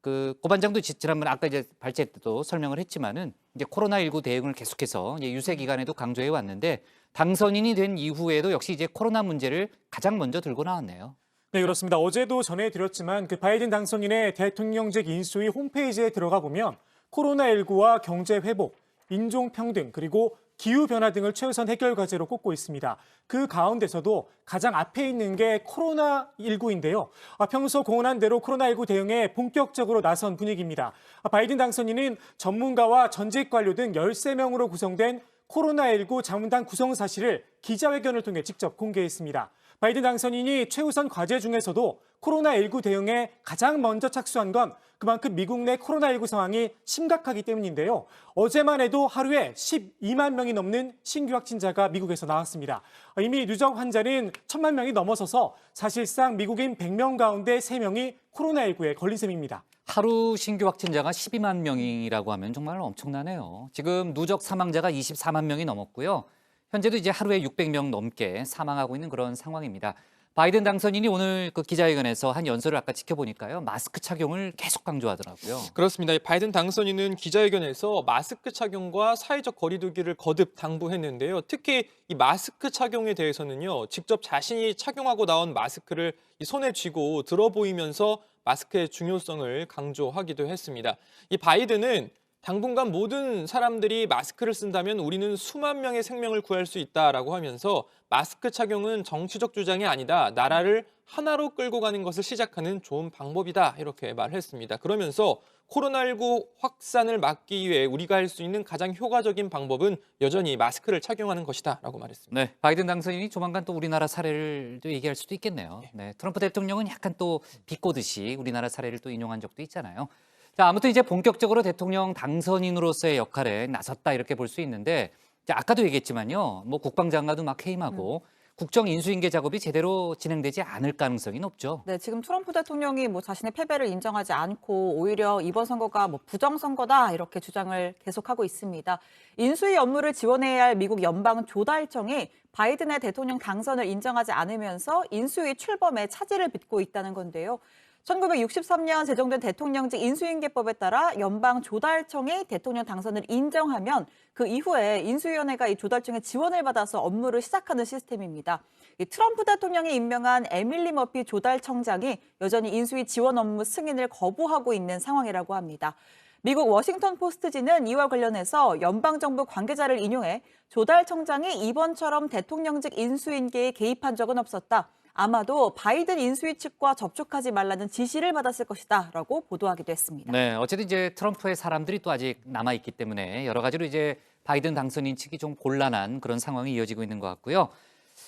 그 고반장도 지난번 아까 이제 발제 때도 설명을 했지만은 이제 코로나19 대응을 계속해서 이제 유세 기간에도 강조해 왔는데 당선인이 된 이후에도 역시 이제 코로나 문제를 가장 먼저 들고 나왔네요. 네, 그렇습니다. 어제도 전해드렸지만 그 바이든 당선인의 대통령직 인수위 홈페이지에 들어가 보면 코로나19와 경제 회복, 인종 평등, 그리고 기후변화 등을 최우선 해결 과제로 꼽고 있습니다. 그 가운데서도 가장 앞에 있는 게 코로나19인데요. 평소 공언한 대로 코로나19 대응에 본격적으로 나선 분위기입니다. 바이든 당선인은 전문가와 전직 관료 등 13명으로 구성된 코로나19 자문단 구성 사실을 기자회견을 통해 직접 공개했습니다. 바이든 당선인이 최우선 과제 중에서도 코로나19 대응에 가장 먼저 착수한 건 그만큼 미국 내 코로나19 상황이 심각하기 때문인데요. 어제만 해도 하루에 12만 명이 넘는 신규 확진자가 미국에서 나왔습니다. 이미 누적 환자는 1,000만 명이 넘어서서 사실상 미국인 100명 가운데 3명이 코로나19에 걸린 셈입니다. 하루 신규 확진자가 12만 명이라고 하면 정말 엄청나네요. 지금 누적 사망자가 24만 명이 넘었고요. 현재도 이제 하루에 600명 넘게 사망하고 있는 그런 상황입니다. 바이든 당선인이 오늘 그 기자회견에서 한 연설을 아까 지켜보니까요. 마스크 착용을 계속 강조하더라고요. 그렇습니다. 바이든 당선인은 기자회견에서 마스크 착용과 사회적 거리 두기를 거듭 당부했는데요. 특히 이 마스크 착용에 대해서는요. 직접 자신이 착용하고 나온 마스크를 손에 쥐고 들어 보이면서 마스크의 중요성을 강조하기도 했습니다. 이 바이든은 당분간 모든 사람들이 마스크를 쓴다면 우리는 수만 명의 생명을 구할 수 있다라고 하면서 마스크 착용은 정치적 주장이 아니다. 나라를 하나로 끌고 가는 것을 시작하는 좋은 방법이다. 이렇게 말했습니다. 그러면서 코로나19 확산을 막기 위해 우리가 할 수 있는 가장 효과적인 방법은 여전히 마스크를 착용하는 것이다라고 말했습니다. 네, 바이든 당선인이 조만간 또 우리나라 사례를 또 얘기할 수도 있겠네요. 네, 트럼프 대통령은 약간 또 비꼬듯이 우리나라 사례를 또 인용한 적도 있잖아요. 자, 아무튼 이제 본격적으로 대통령 당선인으로서의 역할에 나섰다 이렇게 볼 수 있는데, 자, 아까도 얘기했지만요, 뭐 국방장관도 막 해임하고 국정 인수인계 작업이 제대로 진행되지 않을 가능성이 높죠. 네, 지금 트럼프 대통령이 뭐 자신의 패배를 인정하지 않고 오히려 이번 선거가 뭐 부정선거다 이렇게 주장을 계속하고 있습니다. 인수위 업무를 지원해야 할 미국 연방 조달청이 바이든의 대통령 당선을 인정하지 않으면서 인수위 출범에 차질을 빚고 있다는 건데요. 1963년 제정된 대통령직 인수인계법에 따라 연방 조달청이 대통령 당선을 인정하면 그 이후에 인수위원회가 이 조달청의 지원을 받아서 업무를 시작하는 시스템입니다. 이 트럼프 대통령이 임명한 에밀리 머피 조달청장이 여전히 인수위 지원 업무 승인을 거부하고 있는 상황이라고 합니다. 미국 워싱턴 포스트지는 이와 관련해서 연방정부 관계자를 인용해 조달청장이 이번처럼 대통령직 인수인계에 개입한 적은 없었다. 아마도 바이든 인수위 측과 접촉하지 말라는 지시를 받았을 것이다 라고 보도하기도 했습니다. 네, 어쨌든 이제 트럼프의 사람들이 또 아직 남아있기 때문에 여러 가지로 이제 바이든 당선인 측이 좀 곤란한 그런 상황이 이어지고 있는 것 같고요.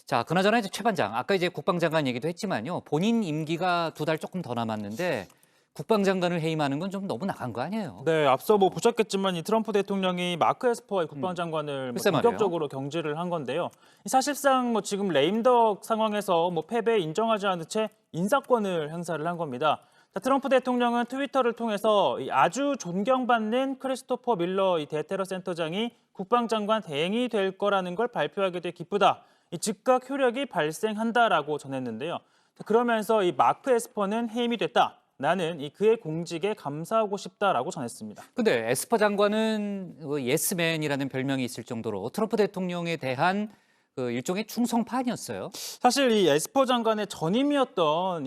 자, 그나저나 이제 최 반장, 아까 이제 국방장관 얘기도 했지만요. 본인 임기가 2달 조금 더 남았는데 국방장관을 해임하는 건 좀 너무 나간 거 아니에요? 네, 앞서 뭐 보셨겠지만 이 트럼프 대통령이 마크 에스퍼 국방장관을 뭐 본격적으로 경질을 한 건데요. 사실상 뭐 지금 레임덕 상황에서 뭐 패배 인정하지 않은 채 인사권을 행사를 한 겁니다. 자, 트럼프 대통령은 트위터를 통해서 아주 존경받는 크리스토퍼 밀러 이 대테러 센터장이 국방장관 대행이 될 거라는 걸 발표하게 돼 기쁘다. 이 즉각 효력이 발생한다라고 전했는데요. 자, 그러면서 이 마크 에스퍼는 해임이 됐다. 나는 그의 공직에 감사하고 싶다라고 전했습니다. 근데 에스퍼 장관은 예스맨이라는 별명이 있을 정도로 트럼프 대통령에 대한 그 일종의 충성파아니었어요? 사실 이 에스퍼 장관의 전임이었던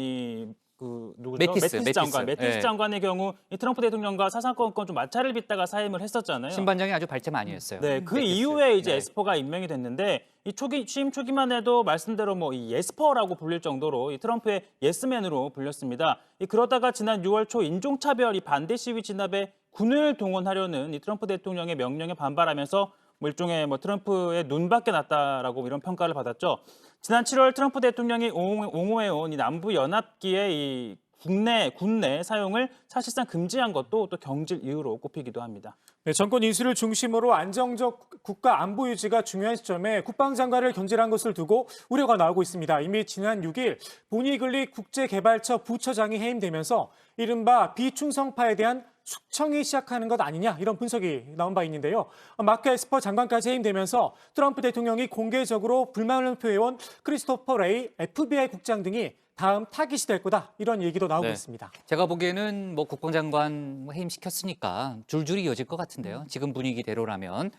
누구죠? 매티스 장관. 매티스 네. 장관의 경우 이 트럼프 대통령과 사상권 좀 마찰을 빚다가 사임을 했었잖아요. 신반장이 아주 발제 많이 했어요. 네, 그 이후에 이제 에스퍼가 임명이 됐는데 이 취임 초기만 해도 말씀대로 뭐 이 예스퍼라고 불릴 정도로 이 트럼프의 예스맨으로 불렸습니다. 그러다가 지난 6월 초 인종차별 반대 시위 진압에 군을 동원하려는 이 트럼프 대통령의 명령에 반발하면서 뭐 일종의 뭐 트럼프의 눈밖에 났다라고 이런 평가를 받았죠. 지난 7월 트럼프 대통령이 옹호해온 이 남부 연합기의 이 국내 사용을 사실상 금지한 것도 또 경질 이유로 꼽히기도 합니다. 네, 정권 인수를 중심으로 안정적 국가 안보 유지가 중요한 시점에 국방장관을 견제한 것을 두고 우려가 나오고 있습니다. 이미 지난 6일 보니글리 국제개발처 부처장이 해임되면서 이른바 비충성파에 대한 숙청이 시작하는 것 아니냐 이런 분석이 나온 바 있는데요. 마크 에스퍼 장관까지 해임되면서 트럼프 대통령이 공개적으로 불만을 표해온 크리스토퍼 레이 FBI 국장 등이 다음 타깃이 될 거다 이런 얘기도 나오고 있습니다. 제가 보기에는 뭐 국방장관 해임시켰으니까 줄줄이 이어질 것 같은데요. 지금 분위기대로라면.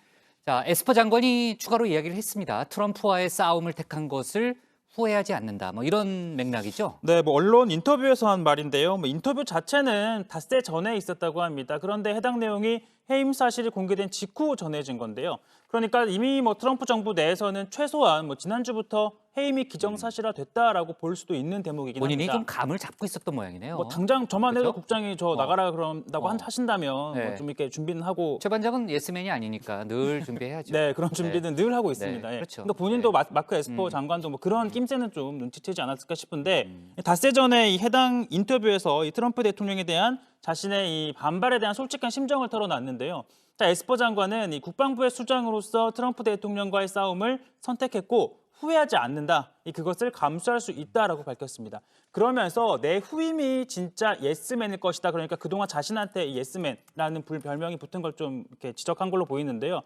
자, 에스퍼 장관이 추가로 이야기를 했습니다. 트럼프와의 싸움을 택한 것을 후회하지 않는다. 뭐 이런 맥락이죠. 네, 뭐 언론 인터뷰에서 한 말인데요. 뭐 인터뷰 자체는 닷새 전에 있었다고 합니다. 그런데 해당 내용이 해임 사실이 공개된 직후 전해진 건데요. 그러니까 이미 뭐 트럼프 정부 내에서는 최소한 뭐 지난주부터 해임이 기정사실화됐다라고 볼 수도 있는 대목이긴 본인이 합니다. 좀 감을 잡고 있었던 모양이네요. 뭐 당장 저만 해도 그렇죠? 국장이 저 나가라 그런다고 하신다면 네. 뭐 좀 이렇게 준비는 하고. 최 반장은 예스맨이 아니니까 늘 준비해야죠. 네, 그런 준비는 늘 하고 있습니다. 네, 예. 그렇죠. 그러니까 본인도 마크 에스퍼 장관도 뭐 그런 낌새는 좀 눈치채지 않았을까 싶은데 닷새 전에 이 해당 인터뷰에서 이 트럼프 대통령에 대한 자신의 이 반발에 대한 솔직한 심정을 털어놨는데요. 자, 에스퍼 장관은 이 국방부의 수장으로서 트럼프 대통령과의 싸움을 선택했고 후회하지 않는다. 그것을 감수할 수 있다라고 밝혔습니다. 그러면서 내 후임이 진짜 예스맨일 것이다. 그러니까 그동안 자신한테 예스맨이라는 별명이 붙은 걸 좀 이렇게 지적한 걸로 보이는데요.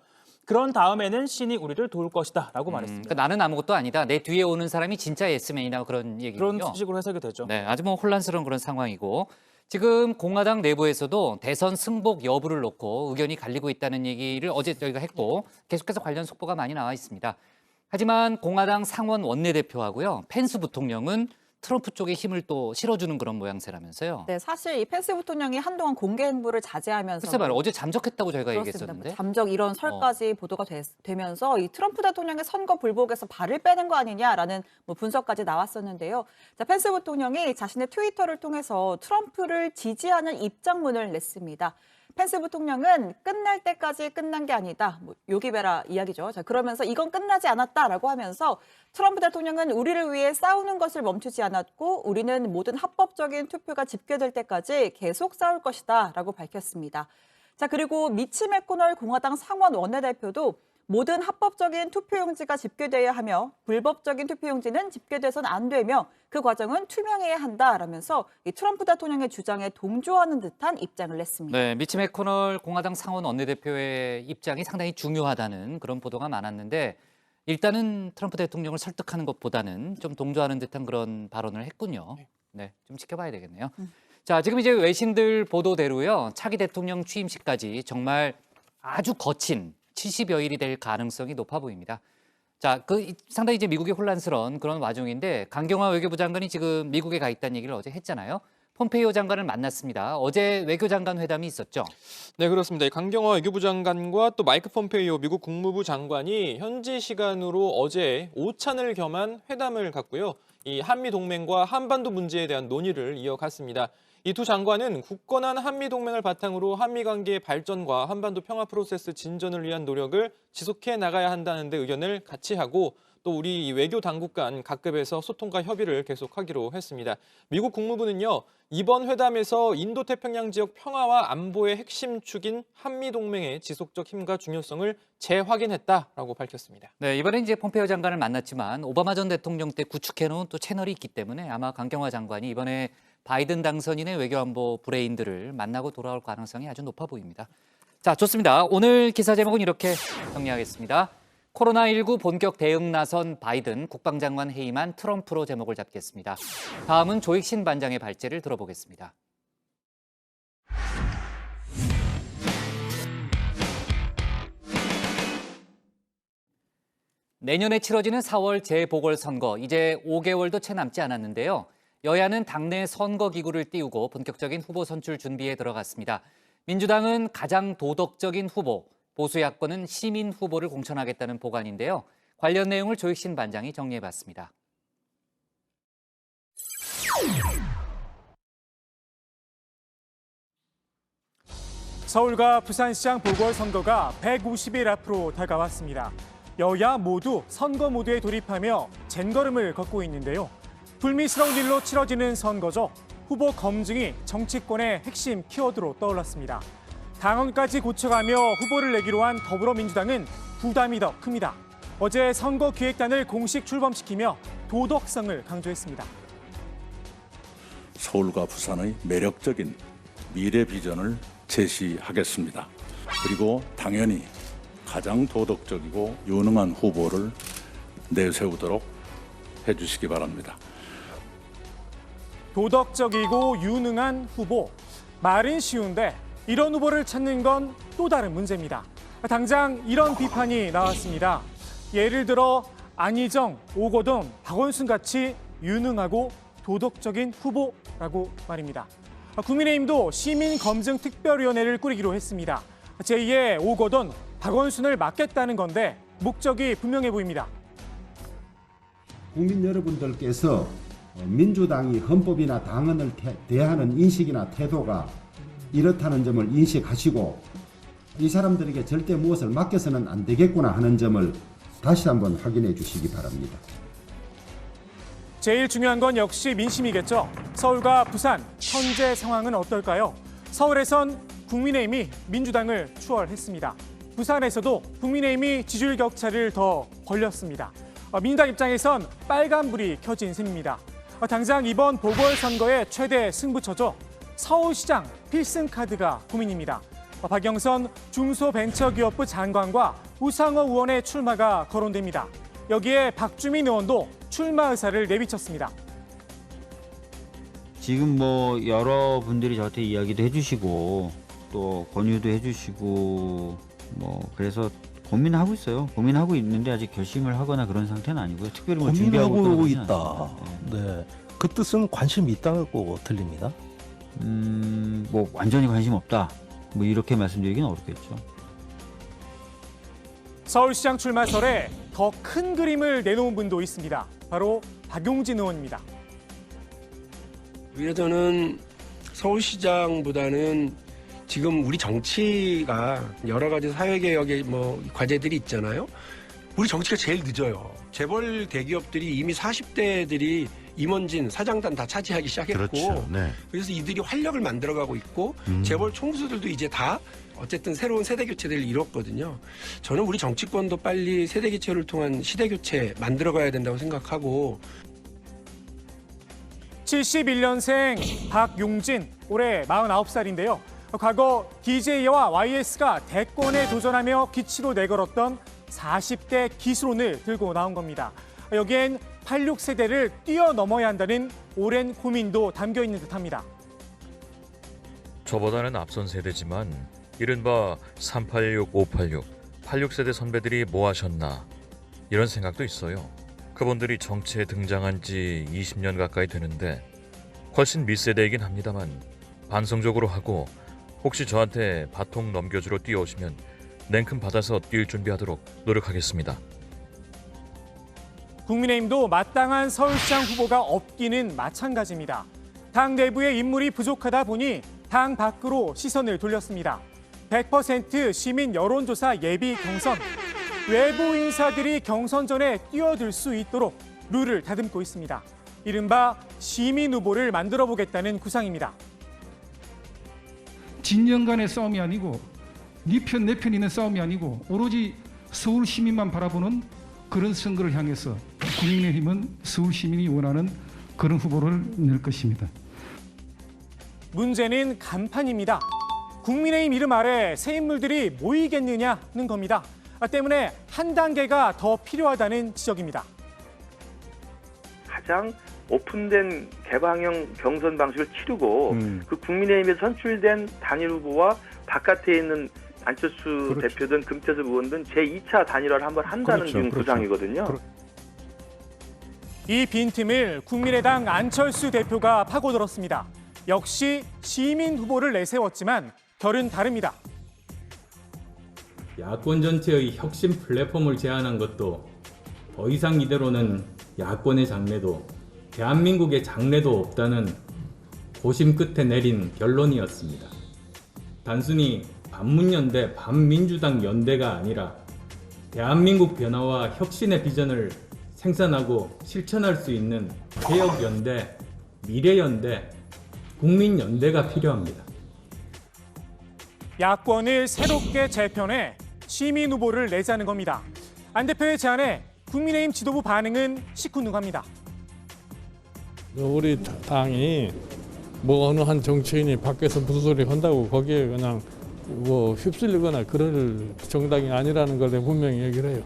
그런 다음에는 신이 우리를 도울 것이다라고 말했습니다. 그러니까 나는 아무것도 아니다. 내 뒤에 오는 사람이 진짜 예스맨이나 그런 얘기군요. 그런 식으로 해석이 되죠. 네, 아주 뭐 혼란스러운 그런 상황이고 지금 공화당 내부에서도 대선 승복 여부를 놓고 의견이 갈리고 있다는 얘기를 어제 저희가 했고 계속해서 관련 속보가 많이 나와 있습니다. 하지만 공화당 상원 원내대표하고요 펜스 부통령은 트럼프 쪽에 힘을 또 실어주는 그런 모양새라면서요. 네, 사실 이 펜스 부통령이 한동안 공개 행보를 자제하면서 글쎄 말이야, 어제 잠적했다고 저희가 그렇습니다. 얘기했었는데. 잠적 이런 설까지 보도가 되면서 이 트럼프 대통령의 선거 불복에서 발을 빼는 거 아니냐라는 뭐 분석까지 나왔었는데요. 자, 펜스 부통령이 자신의 트위터를 통해서 트럼프를 지지하는 입장문을 냈습니다. 펜스 부통령은 끝날 때까지 끝난 게 아니다. 뭐 요기베라 이야기죠. 자, 그러면서 이건 끝나지 않았다라고 하면서 트럼프 대통령은 우리를 위해 싸우는 것을 멈추지 않았고 우리는 모든 합법적인 투표가 집계될 때까지 계속 싸울 것이다라고 밝혔습니다. 자, 그리고 미치 맥코널 공화당 상원 원내대표도 모든 합법적인 투표용지가 집계돼야 하며 불법적인 투표용지는 집계돼서는 안 되며 그 과정은 투명해야 한다라면서 이 트럼프 대통령의 주장에 동조하는 듯한 입장을 냈습니다. 네, 미치 맥코널 공화당 상원 원내대표의 입장이 상당히 중요하다는 그런 보도가 많았는데 일단은 트럼프 대통령을 설득하는 것보다는 좀 동조하는 듯한 그런 발언을 했군요. 네, 좀 지켜봐야 되겠네요. 자, 지금 이제 외신들 보도대로요. 차기 대통령 취임식까지 정말 아주 거친 70여일이 될 가능성이 높아 보입니다. 자, 상당히 이제 미국이 혼란스러운 그런 와중인데 강경화 외교부 장관이 지금 미국에 가 있다는 얘기를 어제 했잖아요. 폼페이오 장관을 만났습니다. 어제 외교장관 회담이 있었죠? 네, 그렇습니다. 강경화 외교부 장관과 또 마이크 폼페이오 미국 국무부 장관이 현지 시간으로 어제 오찬을 겸한 회담을 갖고요. 이 한미 동맹과 한반도 문제에 대한 논의를 이어갔습니다. 이 두 장관은 굳건한 한미 동맹을 바탕으로 한미 관계의 발전과 한반도 평화 프로세스 진전을 위한 노력을 지속해 나가야 한다는 데 의견을 같이 하고 또 우리 외교 당국 간 각급에서 소통과 협의를 계속하기로 했습니다. 미국 국무부는요. 이번 회담에서 인도태평양 지역 평화와 안보의 핵심 축인 한미 동맹의 지속적 힘과 중요성을 재확인했다라고 밝혔습니다. 네, 이번에 이제 폼페이오 장관을 만났지만 오바마 전 대통령 때 구축해놓은 또 채널이 있기 때문에 아마 강경화 장관이 이번에 바이든 당선인의 외교안보 브레인들을 만나고 돌아올 가능성이 아주 높아 보입니다. 자, 좋습니다. 오늘 기사 제목은 이렇게 정리하겠습니다. 코로나19 본격 대응 나선 바이든, 국방장관 해임한 트럼프로 제목을 잡겠습니다. 다음은 조익신 반장의 발제를 들어보겠습니다. 내년에 치러지는 4월 재보궐선거, 이제 5개월도 채 남지 않았는데요. 여야는 당내 선거기구를 띄우고 본격적인 후보 선출 준비에 들어갔습니다. 민주당은 가장 도덕적인 후보, 보수 야권은 시민 후보를 공천하겠다는 보관인데요. 관련 내용을 조익신 반장이 정리해봤습니다. 서울과 부산시장 보궐선거가 150일 앞으로 다가왔습니다. 여야 모두 선거 모드에 돌입하며 젠걸음을 걷고 있는데요. 불미스러운 일로 치러지는 선거죠. 후보 검증이 정치권의 핵심 키워드로 떠올랐습니다. 당원까지 고쳐가며 후보를 내기로 한 더불어민주당은 부담이 더 큽니다. 어제 선거기획단을 공식 출범시키며 도덕성을 강조했습니다. 서울과 부산의 매력적인 미래 비전을 제시하겠습니다. 그리고 당연히 가장 도덕적이고 유능한 후보를 내세우도록 해주시기 바랍니다. 도덕적이고 유능한 후보. 말은 쉬운데 이런 후보를 찾는 건 또 다른 문제입니다. 당장 이런 비판이 나왔습니다. 예를 들어 안희정, 오거돈, 박원순 같이 유능하고 도덕적인 후보라고 말입니다. 국민의힘도 시민검증특별위원회를 꾸리기로 했습니다. 제2의 오거돈, 박원순을 막겠다는 건데 목적이 분명해 보입니다. 국민 여러분들께서 민주당이 헌법이나 당헌을 대하는 인식이나 태도가 이렇다는 점을 인식하시고 이 사람들에게 절대 무엇을 맡겨서는 안 되겠구나 하는 점을 다시 한번 확인해 주시기 바랍니다. 제일 중요한 건 역시 민심이겠죠. 서울과 부산, 현재 상황은 어떨까요? 서울에선 국민의힘이 민주당을 추월했습니다. 부산에서도 국민의힘이 지지율 격차를 더 벌렸습니다. 민주당 입장에선 빨간불이 켜진 셈입니다. 당장 이번 보궐선거의 최대 승부처죠. 서울시장 필승카드가 고민입니다. 박영선 중소벤처기업부 장관과 우상호 의원의 출마가 거론됩니다. 여기에 박주민 의원도 출마 의사를 내비쳤습니다. 지금 뭐 여러분들이 저한테 이야기도 해주시고 또 권유도 해주시고 뭐 그래서 고민하고 있어요. 고민하고 있는데 아직 결심을 하거나 그런 상태는 아니고요. 특별히 뭐 준비하고 있다. 네, 그 뜻은 관심이 있다고 들립니다. 뭐 완전히 관심 없다. 뭐 이렇게 말씀드리기는 어렵겠죠. 서울시장 출마설에 더 큰 그림을 내놓은 분도 있습니다. 바로 박용진 의원입니다. 오히려 저는 서울시장보다는 지금 우리 정치가 여러 가지 사회개혁의 뭐 과제들이 있잖아요. 우리 정치가 제일 늦어요. 재벌 대기업들이 이미 40대들이 임원진, 사장단 다 차지하기 시작했고 그렇죠. 네. 그래서 이들이 활력을 만들어가고 있고 재벌 총수들도 이제 다 어쨌든 새로운 세대 교체를 이뤘거든요. 저는 우리 정치권도 빨리 세대 교체를 통한 시대 교체 만들어가야 된다고 생각하고 71년생 박용진, 올해 49살인데요. 과거 DJ와 YS가 대권에 도전하며 기치로 내걸었던 40대 기술론을 들고 나온 겁니다. 여기엔 86세대를 뛰어넘어야 한다는 오랜 고민도 담겨 있는 듯합니다. 저보다는 앞선 세대지만 이른바 386, 586, 86세대 선배들이 뭐 하셨나 이런 생각도 있어요. 그분들이 정치에 등장한 지 20년 가까이 되는데 훨씬 밑세대이긴 합니다만 반성적으로 하고 혹시 저한테 바통 넘겨주러 뛰어오시면 냉큼 받아서 뛸 준비하도록 노력하겠습니다. 국민의힘도 마땅한 서울시장 후보가 없기는 마찬가지입니다. 당 내부의 인물이 부족하다 보니 당 밖으로 시선을 돌렸습니다. 100% 시민 여론조사 예비 경선. 외부 인사들이 경선 전에 뛰어들 수 있도록 룰을 다듬고 있습니다. 이른바 시민 후보를 만들어 보겠다는 구상입니다. 진영 간의 싸움이 아니고 네 편 내 편 있는 싸움이 아니고 오로지 서울 시민만 바라보는 그런 선거를 향해서 국민의힘은 서울 시민이 원하는 그런 후보를 낼 것입니다. 문제는 간판입니다. 국민의힘 이름 아래 새 인물들이 모이겠느냐는 겁니다. 때문에 한 단계가 더 필요하다는 지적입니다. 가장 오픈된 개방형 경선 방식을 치르고 그 국민의힘에 선출된 단일 후보와 바깥에 있는 안철수 그렇죠. 대표든 금태섭 의원든 제2차 단일화를 한번 한다는 그렇죠. 지금 그렇죠. 구상이거든요. 이 빈틈을 국민의당 안철수 대표가 파고들었습니다. 역시 시민 후보를 내세웠지만 결은 다릅니다. 야권 전체의 혁신 플랫폼을 제안한 것도 더 이상 이대로는 야권의 장래도 대한민국의 장래도 없다는 고심 끝에 내린 결론이었습니다. 단순히 반문연대, 반민주당 연대가 아니라 대한민국 변화와 혁신의 비전을 생산하고 실천할 수 있는 개혁연대, 미래연대, 국민연대가 필요합니다. 야권을 새롭게 재편해 시민 후보를 내자는 겁니다. 안 대표의 제안에 국민의힘 지도부 반응은 시큰둥합니다. 우리 당이 뭐 어느 한 정치인이 밖에서 무슨 소리 한다고 거기에 그냥 뭐 휩쓸리거나 그럴 정당이 아니라는 걸 내가 분명히 얘기를 해요.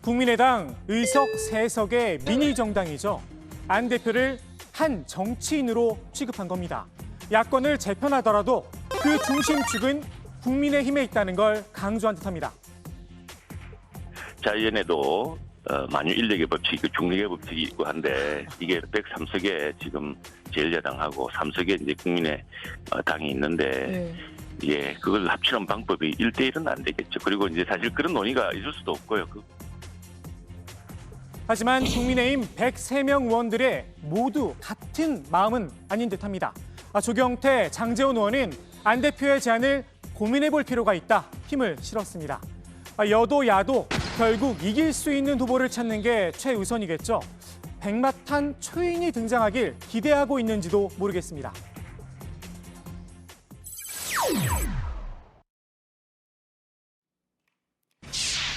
국민의당 의석 3석의 미니 정당이죠. 안 대표를 한 정치인으로 취급한 겁니다. 야권을 재편하더라도 그 중심축은 국민의힘에 있다는 걸 강조한 듯합니다. 자의원에도 만유 인력의 법칙, 중립의 법칙이 있고 한데 이게 103석에 지금 제1야당하고 3석에 이제 국민의당이 있는데 예, 그걸 합치는 방법이 1대1은 안 되겠죠. 그리고 이제 사실 그런 논의가 있을 수도 없고요. 하지만 국민의힘 103명 의원들의 모두 같은 마음은 아닌 듯합니다. 조경태, 장제원 의원은 안 대표의 제안을 고민해볼 필요가 있다 힘을 실었습니다. 여도 야도 결국 이길 수 있는 후보를 찾는 게 최우선이겠죠. 백마탄 초인이 등장하길 기대하고 있는지도 모르겠습니다.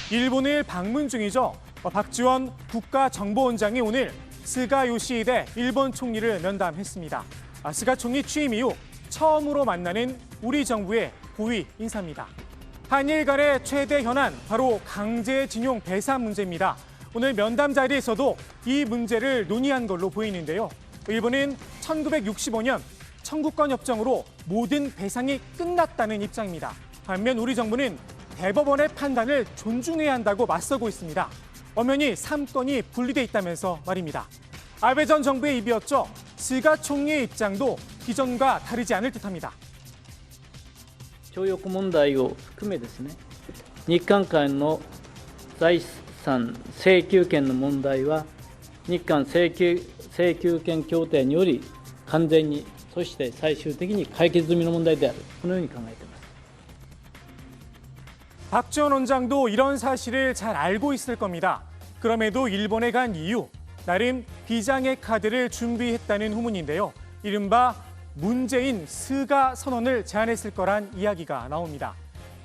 일본을 방문 중이죠. 박지원 국가정보원장이 오늘 스가 요시히데 일본 총리를 면담했습니다. 스가 총리 취임 이후 처음으로 만나는 우리 정부의 고위 인사입니다. 한일 간의 최대 현안, 바로 강제징용 배상 문제입니다. 오늘 면담 자리에서도 이 문제를 논의한 걸로 보이는데요. 일본은 1965년 청구권 협정으로 모든 배상이 끝났다는 입장입니다. 반면 우리 정부는 대법원의 판단을 존중해야 한다고 맞서고 있습니다. 엄연히 3건이 분리돼 있다면서 말입니다. 아베 전 정부의 입이었죠. 스가 총리의 입장도 기존과 다르지 않을 듯합니다. 徴用工問題を含めですね、日韓間の財産請求権の問題は日韓請求権協定により完全にそして最終的に解決済みの問題である、このように考えています。 박지원 원장도 이런 사실을 잘 알고 있을 겁니다. 그럼에도 일본에 간 이유, 나름 비장의 카드를 준비했다는 후문인데요. 이른바 문재인 스가 선언을 제안했을 거란 이야기가 나옵니다.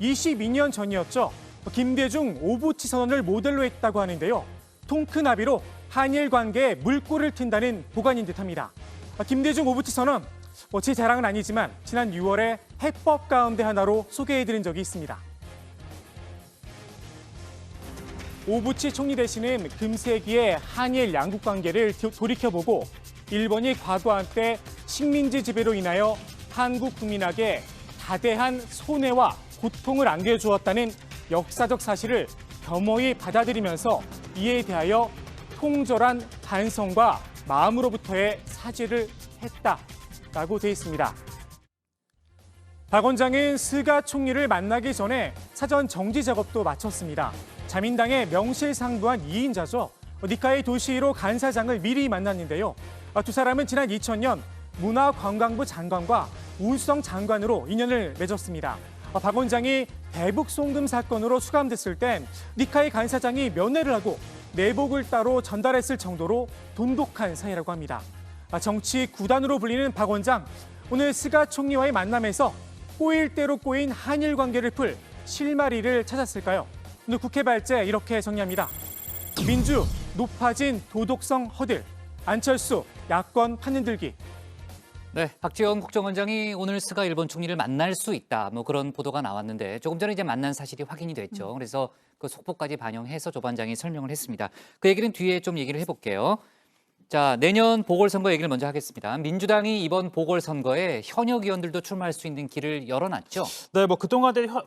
22년 전이었죠. 김대중 오부치 선언을 모델로 했다고 하는데요. 통큰 합의로 한일 관계에 물꼬를 튼다는 보관인 듯합니다. 김대중 오부치 선언, 제 자랑은 아니지만 지난 6월에 해법 가운데 하나로 소개해드린 적이 있습니다. 오부치 총리 대신은 금세기의 한일 양국 관계를 돌이켜보고 일본이 과거한 때 식민지 지배로 인하여 한국 국민에게 다대한 손해와 고통을 안겨주었다는 역사적 사실을 겸허히 받아들이면서 이에 대하여 통절한 반성과 마음으로부터의 사죄를 했다라고 되어 있습니다. 박 원장은 스가 총리를 만나기 전에 사전 정지 작업도 마쳤습니다. 자민당의 명실상부한 2인자죠. 니카이 도시히로 간사장을 미리 만났는데요. 두 사람은 지난 2000년 문화관광부 장관과 우수성 장관으로 인연을 맺었습니다. 박 원장이 대북 송금 사건으로 수감됐을 땐 니카이 간사장이 면회를 하고 내복을 따로 전달했을 정도로 돈독한 사이라고 합니다. 정치 구단으로 불리는 박 원장, 오늘 스가 총리와의 만남에서 꼬일 대로 꼬인 한일 관계를 풀 실마리를 찾았을까요? 오늘 국회 발제 이렇게 정리합니다. 민주, 높아진 도덕성 허들, 안철수, 야권 판흔들기. 네, 박지원 국정원장이 오늘 스가 일본 총리를 만날 수 있다. 그런 보도가 나왔는데 조금 전에 이제 만난 사실이 확인이 됐죠. 그래서 그 속보까지 반영해서 조 반장이 설명을 했습니다. 그 얘기는 뒤에 좀 얘기를 해볼게요. 자, 내년 보궐선거 얘기를 먼저 하겠습니다. 민주당이 이번 보궐선거에 현역 의원들도 출마할 수 있는 길을 열어놨죠. 네,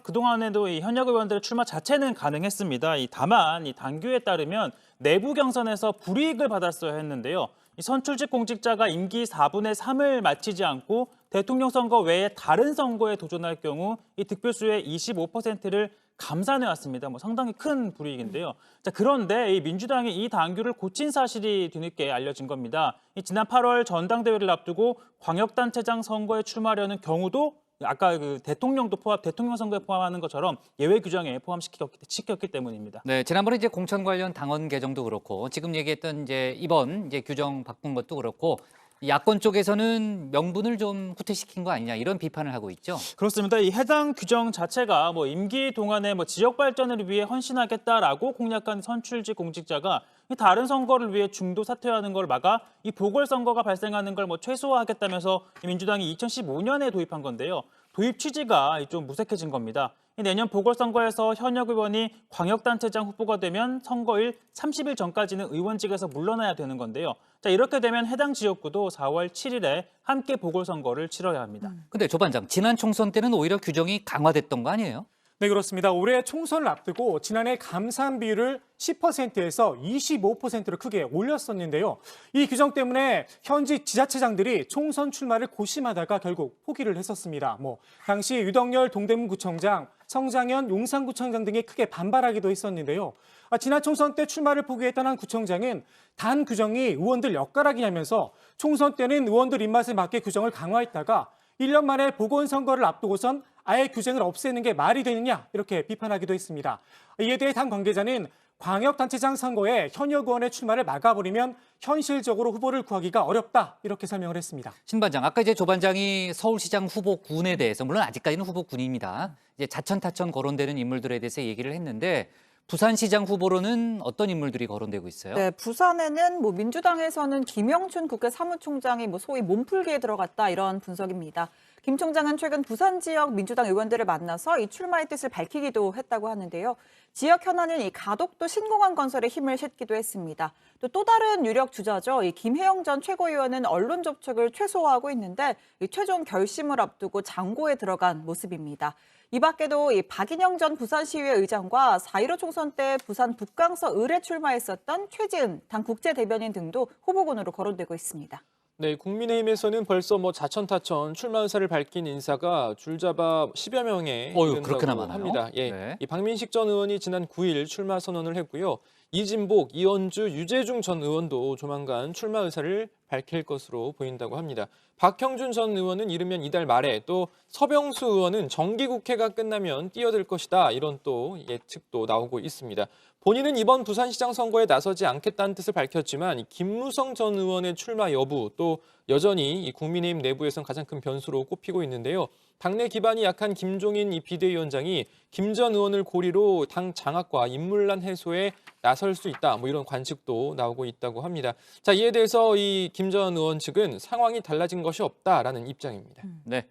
그동안에도 이 현역 의원들의 출마 자체는 가능했습니다. 다만 이 당규에 따르면 내부 경선에서 불이익을 받았어야 했는데요. 이 선출직 공직자가 임기 4분의 3을 마치지 않고 대통령 선거 외에 다른 선거에 도전할 경우 이 득표수의 25%를 감산해왔습니다. 상당히 큰 불이익인데요. 자, 그런데 이 민주당이 이 당규를 고친 사실이 뒤늦게 알려진 겁니다. 지난 8월 전당대회를 앞두고 광역단체장 선거에 출마하려는 경우도 아까 그 대통령 선거에 포함하는 것처럼 예외 규정에 포함시켰기 때문입니다. 네, 지난번에 이제 공천 관련 당원 개정도 그렇고 지금 얘기했던 이번 규정 바꾼 것도 그렇고 야권 쪽에서는 명분을 좀 후퇴시킨 거 아니냐 이런 비판을 하고 있죠. 그렇습니다. 이 해당 규정 자체가 임기 동안에 지역 발전을 위해 헌신하겠다라고 공약한 선출직 공직자가 다른 선거를 위해 중도 사퇴하는 걸 막아 이 보궐선거가 발생하는 걸 최소화하겠다면서 민주당이 2015년에 도입한 건데요. 도입 취지가 좀 무색해진 겁니다. 내년 보궐선거에서 현역 의원이 광역단체장 후보가 되면 선거일 30일 전까지는 의원직에서 물러나야 되는 건데요. 자, 이렇게 되면 해당 지역구도 4월 7일에 함께 보궐선거를 치러야 합니다. 근데 조 반장, 지난 총선 때는 오히려 규정이 강화됐던 거 아니에요? 네, 그렇습니다. 올해 총선을 앞두고 지난해 감산 비율을 10%에서 25%로 크게 올렸었는데요. 이 규정 때문에 현지 지자체장들이 총선 출마를 고심하다가 결국 포기를 했었습니다. 당시 유덕열 동대문구청장, 성장현 용산구청장 등이 크게 반발하기도 했었는데요. 지난 총선 때 출마를 포기했던 한 구청장은 단 규정이 의원들 엿가락이 하면서 총선 때는 의원들 입맛에 맞게 규정을 강화했다가 1년 만에 보궐선거를 앞두고선 아예 규정을 없애는 게 말이 되느냐 이렇게 비판하기도 했습니다. 이에 대해 당 관계자는 광역단체장 선거에 현역 의원의 출마를 막아버리면 현실적으로 후보를 구하기가 어렵다 이렇게 설명을 했습니다. 신 반장, 아까 이제 조 반장이 서울시장 후보군에 대해서 물론 아직까지는 후보군입니다. 이제 자천타천 거론되는 인물들에 대해서 얘기를 했는데 부산시장 후보로는 어떤 인물들이 거론되고 있어요? 네, 부산에는 민주당에서는 김영춘 국회 사무총장이 소위 몸풀기에 들어갔다 이런 분석입니다. 김 총장은 최근 부산 지역 민주당 의원들을 만나서 이 출마의 뜻을 밝히기도 했다고 하는데요. 지역 현안인 이 가덕도 신공항 건설에 힘을 싣기도 했습니다. 또 다른 유력 주자죠. 이 김혜영 전 최고위원은 언론 접촉을 최소화하고 있는데 이 최종 결심을 앞두고 장고에 들어간 모습입니다. 이 밖에도 이 박인영 전 부산시의회 의장과 4.15 총선 때 부산 북강서 을에 출마했었던 최지은 당 국제대변인 등도 후보군으로 거론되고 있습니다. 네, 국민의힘에서는 벌써 자천타천 출마 의사를 밝힌 인사가 줄잡아 10여 명에 그렇게나 이른다고 많아요? 합니다. 예, 네. 이 박민식 전 의원이 지난 9일 출마 선언을 했고요. 이진복, 이현주, 유재중 전 의원도 조만간 출마 의사를 밝힐 것으로 보인다고 합니다. 박형준 전 의원은 이르면 이달 말에, 또 서병수 의원은 정기국회가 끝나면 뛰어들 것이다, 이런 또 예측도 나오고 있습니다. 본인은 이번 부산시장 선거에 나서지 않겠다는 뜻을 밝혔지만 김무성 전 의원의 출마 여부, 또 여전히 이 국민의힘 내부에선 가장 큰 변수로 꼽히고 있는데요. 당내 기반이 약한 김종인 이 비대위원장이 김 전 의원을 고리로 당 장악과 인물난 해소에 나설 수 있다, 이런 관측도 나오고 있다고 합니다. 자, 이에 대해서 이 김 전 의원 측은 상황이 달라진 것이 없다라는 입장입니다. 네.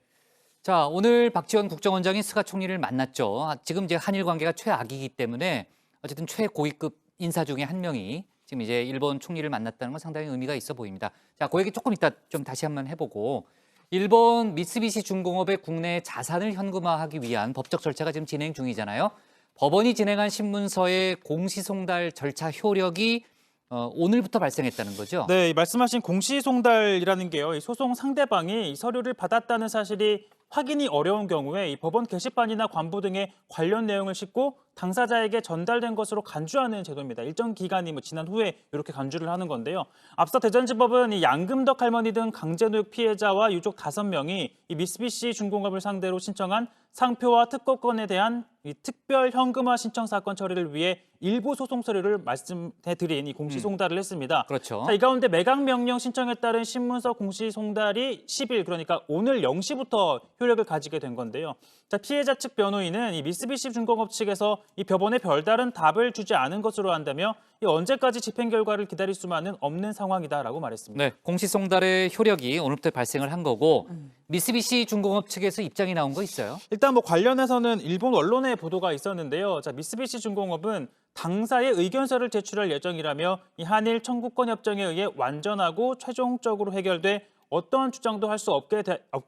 자, 오늘 박지원 국정원장이 스가 총리를 만났죠. 지금 이제 한일 관계가 최악이기 때문에 어쨌든 최고위급 인사 중에 한 명이 지금 이제 일본 총리를 만났다는 건 상당히 의미가 있어 보입니다. 자, 그 얘기 조금 이따 좀 다시 한번 해보고, 일본 미쓰비시 중공업의 국내 자산을 현금화하기 위한 법적 절차가 지금 진행 중이잖아요. 법원이 진행한 신문서의 공시송달 절차 효력이 오늘부터 발생했다는 거죠? 네, 말씀하신 공시송달이라는 게요. 이 소송 상대방이 이 서류를 받았다는 사실이 확인이 어려운 경우에 이 법원 게시판이나 관부 등의 관련 내용을 싣고 당사자에게 전달된 것으로 간주하는 제도입니다. 일정 기간이 지난 후에 이렇게 간주를 하는 건데요. 앞서 대전지법은 이 양금덕 할머니 등 강제노역 피해자와 유족 5명이 이 미쓰비시 중공업을 상대로 신청한 상표와 특허권에 대한 이 특별 현금화 신청 사건 처리를 위해 일부 소송 서류를 말씀해드린 이 공시송달을 했습니다. 그렇죠. 자, 이 가운데 매각 명령 신청에 따른 신문서 공시송달이 10일, 그러니까 오늘 0시부터 효력을 가지게 된 건데요. 자, 피해자 측 변호인은 이 미쓰비시 중공업 측에서 이 법원에 별다른 답을 주지 않은 것으로 한다며 이 언제까지 집행 결과를 기다릴 수만은 없는 상황이다라고 말했습니다. 네, 공시송달의 효력이 오늘부터 발생을 한 거고, 미쓰비시 중공업 측에서 입장이 나온 거 있어요? 일단 관련해서는 일본 언론의 보도가 있었는데요. 자, 미쓰비시 중공업은 당사의 의견서를 제출할 예정이라며 이 한일 청구권 협정에 의해 완전하고 최종적으로 해결돼 어떠한 주장도 할 수 없게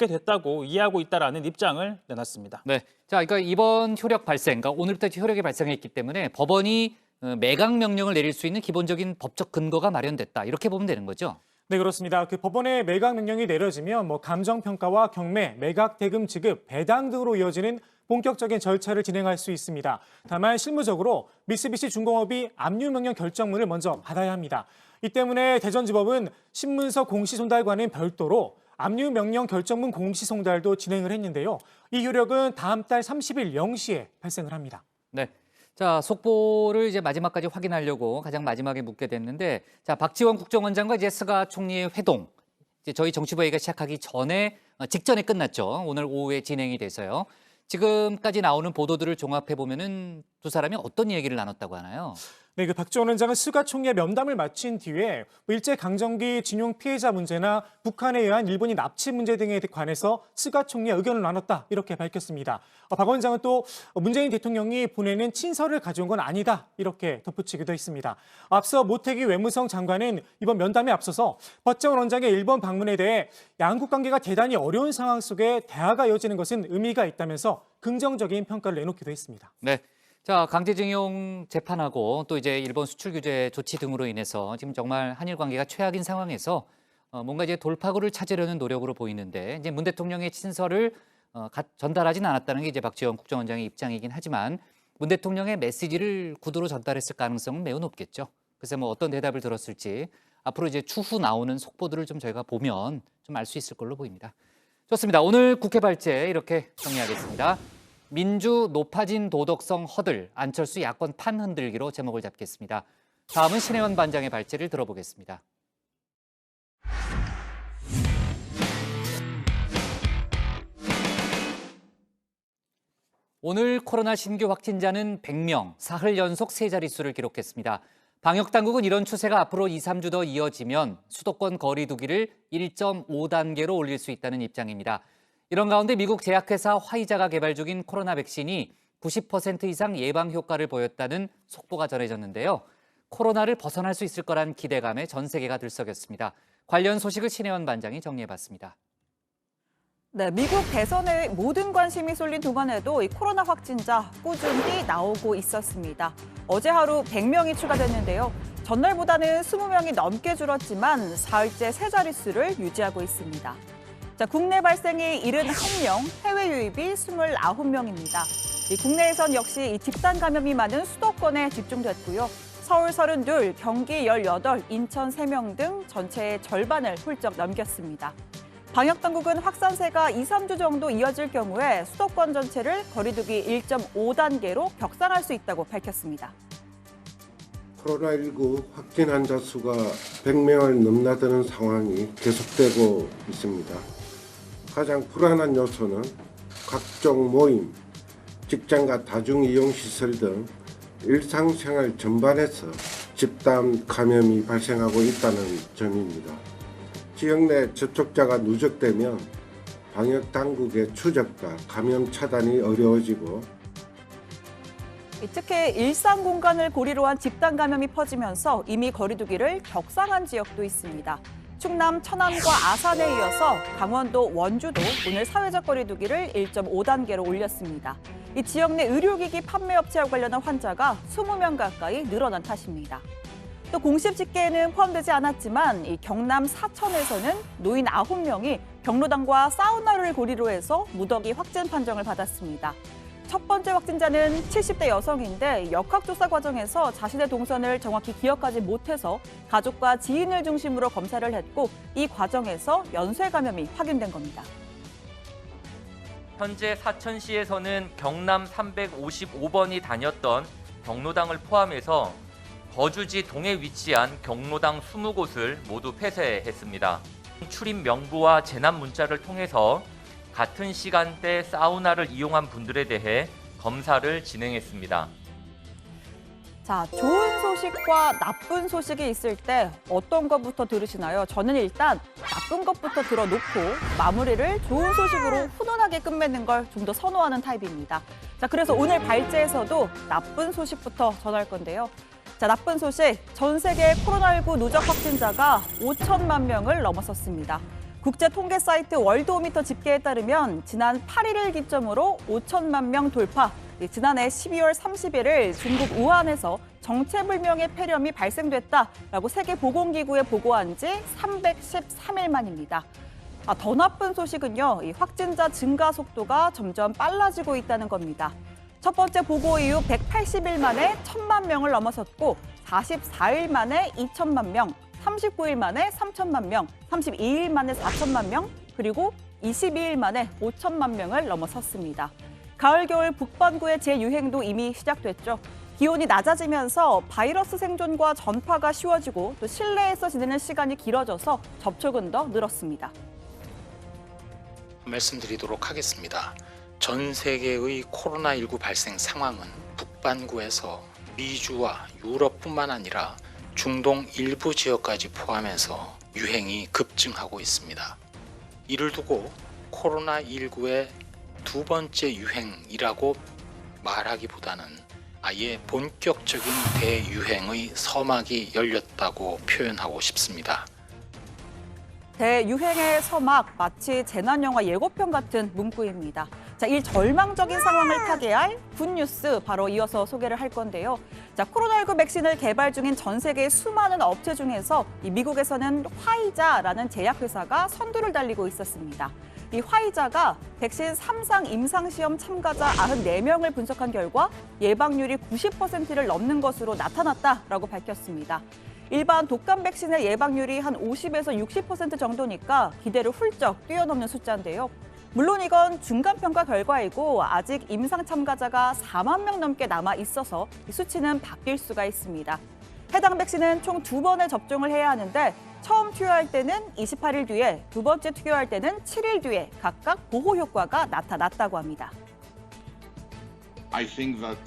됐다고 이해하고 있다라는 입장을 내놨습니다. 네, 자, 그러니까 이번 효력 발생, 그러니까 오늘부터 효력이 발생했기 때문에 법원이 매각 명령을 내릴 수 있는 기본적인 법적 근거가 마련됐다, 이렇게 보면 되는 거죠? 네, 그렇습니다. 그 법원의 매각 명령이 내려지면 감정평가와 경매, 매각 대금 지급, 배당 등으로 이어지는 본격적인 절차를 진행할 수 있습니다. 다만 실무적으로 미쓰비시 중공업이 압류 명령 결정문을 먼저 받아야 합니다. 이 때문에 대전지법은 신문서 공시송달과는 별도로 압류 명령 결정문 공시송달도 진행을 했는데요. 이 효력은 다음 달 30일 0시에 발생을 합니다. 네. 자, 속보를 이제 마지막까지 확인하려고 가장 마지막에 묻게 됐는데, 자, 박지원 국정원장과 이제 스가 총리의 회동, 이제 저희 정치부회의가 시작하기 직전에 끝났죠. 오늘 오후에 진행이 돼서요. 지금까지 나오는 보도들을 종합해 보면은 두 사람이 어떤 얘기를 나눴다고 하나요? 네, 그 박지원 원장은 스가 총리의 면담을 마친 뒤에 일제 강점기 징용 피해자 문제나 북한에 의한 일본인 납치 문제 등에 관해서 스가 총리와 의견을 나눴다 이렇게 밝혔습니다. 박 원장은 또 문재인 대통령이 보내는 친서를 가져온 건 아니다 이렇게 덧붙이기도 했습니다. 앞서 모태기 외무성 장관은 이번 면담에 앞서서 박지원 원장의 일본 방문에 대해 양국 관계가 대단히 어려운 상황 속에 대화가 이어지는 것은 의미가 있다면서 긍정적인 평가를 내놓기도 했습니다. 네. 자, 강제징용 재판하고 또 이제 일본 수출 규제 조치 등으로 인해서 지금 정말 한일 관계가 최악인 상황에서 뭔가 이제 돌파구를 찾으려는 노력으로 보이는데 이제 문 대통령의 친서를 전달하진 않았다는 게 이제 박지원 국정원장의 입장이긴 하지만 문 대통령의 메시지를 구두로 전달했을 가능성은 매우 높겠죠. 그래서 뭐 어떤 대답을 들었을지 앞으로 이제 추후 나오는 속보들을 좀 저희가 보면 좀 알 수 있을 걸로 보입니다. 좋습니다. 오늘 국회 발제 이렇게 정리하겠습니다. 민주 높아진 도덕성 허들, 안철수 야권 판 흔들기로 제목을 잡겠습니다. 다음은 신혜원 반장의 발제를 들어보겠습니다. 오늘 코로나 신규 확진자는 100명, 사흘 연속 세 자릿수를 기록했습니다. 방역당국은 이런 추세가 앞으로 2, 3주 더 이어지면 수도권 거리 두기를 1.5단계로 올릴 수 있다는 입장입니다. 이런 가운데 미국 제약회사 화이자가 개발 중인 코로나 백신이 90% 이상 예방 효과를 보였다는 속보가 전해졌는데요. 코로나를 벗어날 수 있을 거란 기대감에 전 세계가 들썩였습니다. 관련 소식을 신혜원 반장이 정리해봤습니다. 네, 미국 대선에 모든 관심이 쏠린 동안에도 이 코로나 확진자 꾸준히 나오고 있었습니다. 어제 하루 100명이 추가됐는데요. 전날보다는 20명이 넘게 줄었지만 사흘째 세 자릿수를 유지하고 있습니다. 자, 국내 발생이 71명, 해외 유입이 29명입니다. 국내에선 역시 이 집단 감염이 많은 수도권에 집중됐고요. 서울 32, 경기 18, 인천 3명 등 전체의 절반을 훌쩍 넘겼습니다. 방역당국은 확산세가 2, 3주 정도 이어질 경우에 수도권 전체를 거리두기 1.5단계로 격상할 수 있다고 밝혔습니다. 코로나19 확진 환자 수가 100명을 넘나드는 상황이 계속되고 있습니다. 가장 불안한 요소는 각종 모임, 직장과 다중이용시설 등 일상생활 전반에서 집단 감염이 발생하고 있다는 점입니다. 지역 내 접촉자가 누적되면 방역당국의 추적과 감염 차단이 어려워지고 특히 일상 공간을 고리로 한 집단 감염이 퍼지면서 이미 거리두기를 격상한 지역도 있습니다. 충남 천안과 아산에 이어서 강원도 원주도 오늘 사회적 거리두기를 1.5단계로 올렸습니다. 이 지역 내 의료기기 판매업체와 관련한 환자가 20명 가까이 늘어난 탓입니다. 또 공식 집계에는 포함되지 않았지만 이 경남 사천에서는 노인 9명이 경로당과 사우나를 고리로 해서 무더기 확진 판정을 받았습니다. 첫 번째 확진자는 70대 여성인데 역학조사 과정에서 자신의 동선을 정확히 기억하지 못해서 가족과 지인을 중심으로 검사를 했고 이 과정에서 연쇄 감염이 확인된 겁니다. 현재 사천시에서는 경남 355번이 다녔던 경로당을 포함해서 거주지 동에 위치한 경로당 20곳을 모두 폐쇄했습니다. 출입 명부와 재난 문자를 통해서 같은 시간대 사우나를 이용한 분들에 대해 검사를 진행했습니다. 자, 좋은 소식과 나쁜 소식이 있을 때 어떤 것부터 들으시나요? 저는 일단 나쁜 것부터 들어놓고 마무리를 좋은 소식으로 훈훈하게 끝맺는 걸 좀 더 선호하는 타입입니다. 자, 그래서 오늘 발제에서도 나쁜 소식부터 전할 건데요. 자, 나쁜 소식, 전 세계 코로나19 누적 확진자가 5천만 명을 넘어섰습니다. 국제 통계 사이트 월드오미터 집계에 따르면 지난 8일을 기점으로 5천만 명 돌파, 지난해 12월 30일을 중국 우한에서 정체불명의 폐렴이 발생됐다라고 세계보건기구에 보고한 지 313일 만입니다. 더 나쁜 소식은요, 이 확진자 증가 속도가 점점 빨라지고 있다는 겁니다. 첫 번째 보고 이후 180일 만에 1,000만 명을 넘어섰고 44일 만에 2천만 명, 39일 만에 3천만 명, 32일 만에 4천만 명, 그리고 22일 만에 5천만 명을 넘어섰습니다. 가을, 겨울 북반구의 재유행도 이미 시작됐죠. 기온이 낮아지면서 바이러스 생존과 전파가 쉬워지고 또 실내에서 지내는 시간이 길어져서 접촉은 더 늘었습니다. 말씀드리도록 하겠습니다. 전 세계의 코로나19 발생 상황은 북반구에서 미주와 유럽뿐만 아니라 중동 일부 지역까지 포함해서 유행이 급증하고 있습니다. 이를 두고 코로나19의 두 번째 유행이라고 말하기보다는 아예 본격적인 대유행의 서막이 열렸다고 표현하고 싶습니다. 대유행의 서막, 마치 재난영화 예고편 같은 문구입니다. 자, 이 절망적인 상황을 타개할 굿뉴스 바로 이어서 소개를 할 건데요. 자, 코로나19 백신을 개발 중인 전 세계의 수많은 업체 중에서 이 미국에서는 화이자라는 제약회사가 선두를 달리고 있었습니다. 이 화이자가 백신 3상 임상시험 참가자 94명을 분석한 결과 예방률이 90%를 넘는 것으로 나타났다라고 밝혔습니다. 일반 독감 백신의 예방률이 한 50에서 60% 정도니까 기대를 훌쩍 뛰어넘는 숫자인데요. 물론 이건 중간평가 결과이고 아직 임상 참가자가 4만 명 넘게 남아 있어서 수치는 바뀔 수가 있습니다. 해당 백신은 총 2번의 접종을 해야 하는데 처음 투여할 때는 28일 뒤에, 두 번째 투여할 때는 7일 뒤에 각각 보호 효과가 나타났다고 합니다. I think that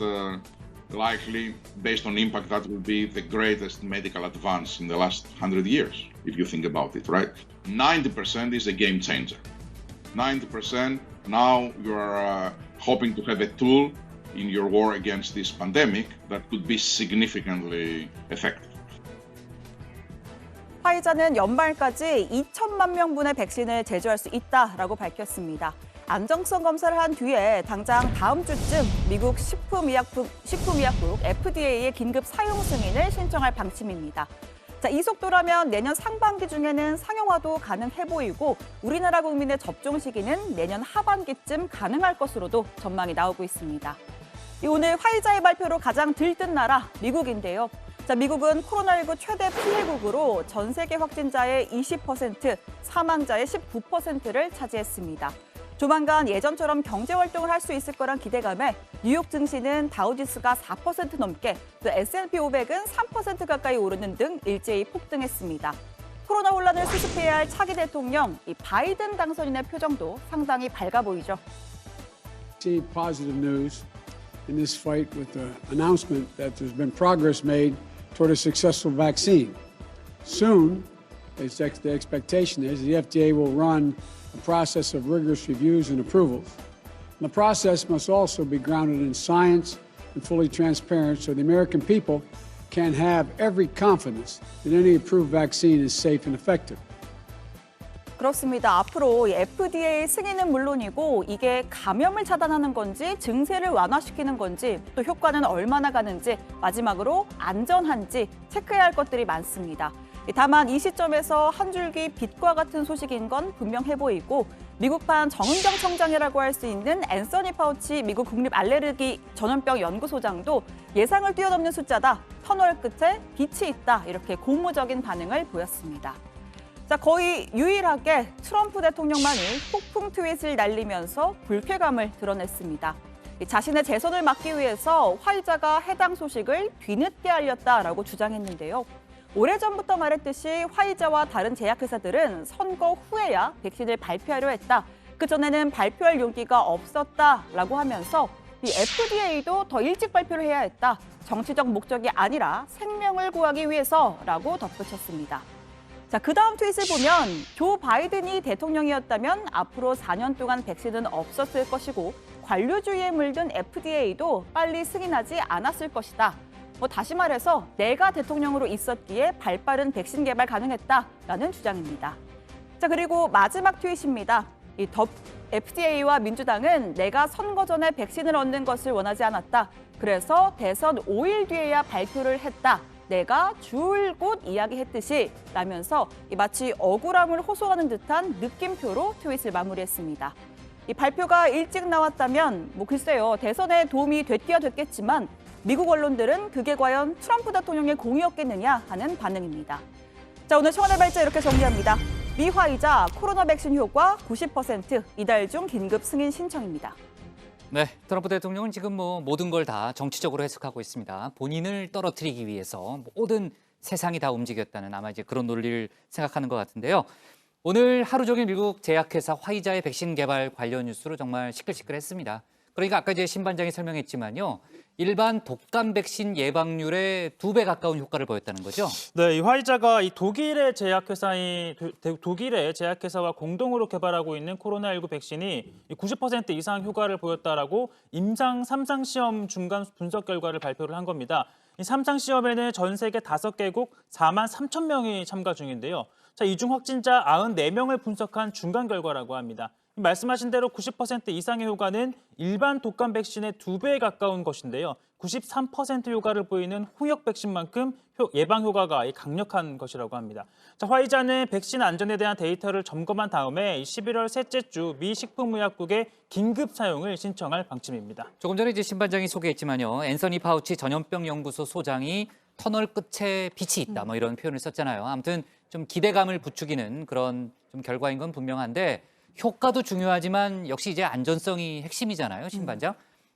likely, based on impact, that will be the greatest medical advance in the last 100 years, if you think about it, right? 90% is a game changer. 90%, now you are hoping to have a tool in your war against this pandemic that could be significantly effective. 화이자는 연말까지 2천만 명분의 백신을 제조할 수 있다라고 밝혔습니다. 안정성 검사를 한 뒤에 당장 다음 주쯤 미국 식품의약품 FDA의 긴급 사용 승인을 신청할 방침입니다. 자, 이 속도라면 내년 상반기 중에는 상용화도 가능해 보이고 우리나라 국민의 접종 시기는 내년 하반기쯤 가능할 것으로도 전망이 나오고 있습니다. 오늘 화이자의 발표로 가장 들뜬 나라 미국인데요. 자, 미국은 코로나19 최대 피해국으로 전 세계 확진자의 20%, 사망자의 19%를 차지했습니다. 조만간 예전처럼 경제 활동을 할 수 있을 거란 기대감에 뉴욕 증시는 다우지수가 4% 넘게, 또 S&P 500은 3% 가까이 오르는 등 일제히 폭등했습니다. 코로나 혼란을 수습해야 할 차기 대통령, 이 바이든 당선인의 표정도 상당히 밝아 보이죠. See positive news in this fight with the announcement that there's been progress made toward a successful vaccine. Soon, the expectation is the FDA will run a process of rigorous reviews and approvals. And the process must also be grounded in science and fully transparent so the American people can have every confidence that any approved vaccine is safe and effective. 그렇습니다. 앞으로 FDA 승인은 물론이고 이게 감염을 차단하는 건지 증세를 완화시키는 건지 또 효과는 얼마나 가는지 마지막으로 안전한지 체크해야 할 것들이 많습니다. 다만 이 시점에서 한 줄기 빛과 같은 소식인 건 분명해 보이고 미국판 정은경 청장이라고 할 수 있는 앤서니 파우치 미국 국립 알레르기 전염병 연구소장도 예상을 뛰어넘는 숫자다. 터널 끝에 빛이 있다. 이렇게 고무적인 반응을 보였습니다. 자, 거의 유일하게 트럼프 대통령만이 폭풍 트윗을 날리면서 불쾌감을 드러냈습니다. 자신의 재선을 막기 위해서 화이자가 해당 소식을 뒤늦게 알렸다라고 주장했는데요. 오래전부터 말했듯이 화이자와 다른 제약회사들은 선거 후에야 백신을 발표하려 했다. 그전에는 발표할 용기가 없었다라고 하면서 이 FDA도 더 일찍 발표를 해야 했다. 정치적 목적이 아니라 생명을 구하기 위해서라고 덧붙였습니다. 자, 그 다음 트윗을 보면 조 바이든이 대통령이었다면 앞으로 4년 동안 백신은 없었을 것이고 관료주의에 물든 FDA도 빨리 승인하지 않았을 것이다. 다시 말해서 내가 대통령으로 있었기에 발빠른 백신 개발 가능했다라는 주장입니다. 자, 그리고 마지막 트윗입니다. FDA와 민주당은 내가 선거 전에 백신을 얻는 것을 원하지 않았다. 그래서 대선 5일 뒤에야 발표를 했다. 내가 줄곧 이야기했듯이 라면서 마치 억울함을 호소하는 듯한 느낌표로 트윗을 마무리했습니다. 이 발표가 일찍 나왔다면 글쎄요, 대선에 도움이 됐기야 됐겠지만 미국 언론들은 그게 과연 트럼프 대통령의 공이었겠느냐 하는 반응입니다. 자, 오늘 청와대 발제 이렇게 정리합니다. 미화이자 코로나 백신 효과 90%, 이달 중 긴급 승인 신청입니다. 네, 트럼프 대통령은 지금 모든 걸 다 정치적으로 해석하고 있습니다. 본인을 떨어뜨리기 위해서 모든 세상이 다 움직였다는 아마 이제 그런 논리를 생각하는 것 같은데요. 오늘 하루 종일 미국 제약회사 화이자의 백신 개발 관련 뉴스로 정말 시끌시끌했습니다. 그러니까 아까 이제 신 반장이 설명했지만요. 일반 독감 백신 예방률의 2배 가까운 효과를 보였다는 거죠. 네, 이 화이자가 이 독일의 제약회사와 공동으로 개발하고 있는 코로나19 백신이 90% 이상 효과를 보였다라고 임상 3상 시험 중간 분석 결과를 발표를 한 겁니다. 이 3상 시험에는 전 세계 5개국 4만 3천 명이 참가 중인데요. 자, 이 중 확진자 94명을 분석한 중간 결과라고 합니다. 말씀하신 대로 90% 이상의 효과는 일반 독감 백신의 2배에 가까운 것인데요. 93% 효과를 보이는 홍역 백신만큼 예방 효과가 강력한 것이라고 합니다. 자, 화이자는 백신 안전에 대한 데이터를 점검한 다음에 11월 셋째 주 미 식품의약국에 긴급 사용을 신청할 방침입니다. 조금 전에 이제 신 반장이 소개했지만요. 앤서니 파우치 전염병 연구소 소장이 터널 끝에 빛이 있다, 이런 표현을 썼잖아요. 아무튼 좀 기대감을 부추기는 그런 좀 결과인 건 분명한데 효과도 중요하지만 역시 이제 안전성이 핵심이잖아요, 신 반장.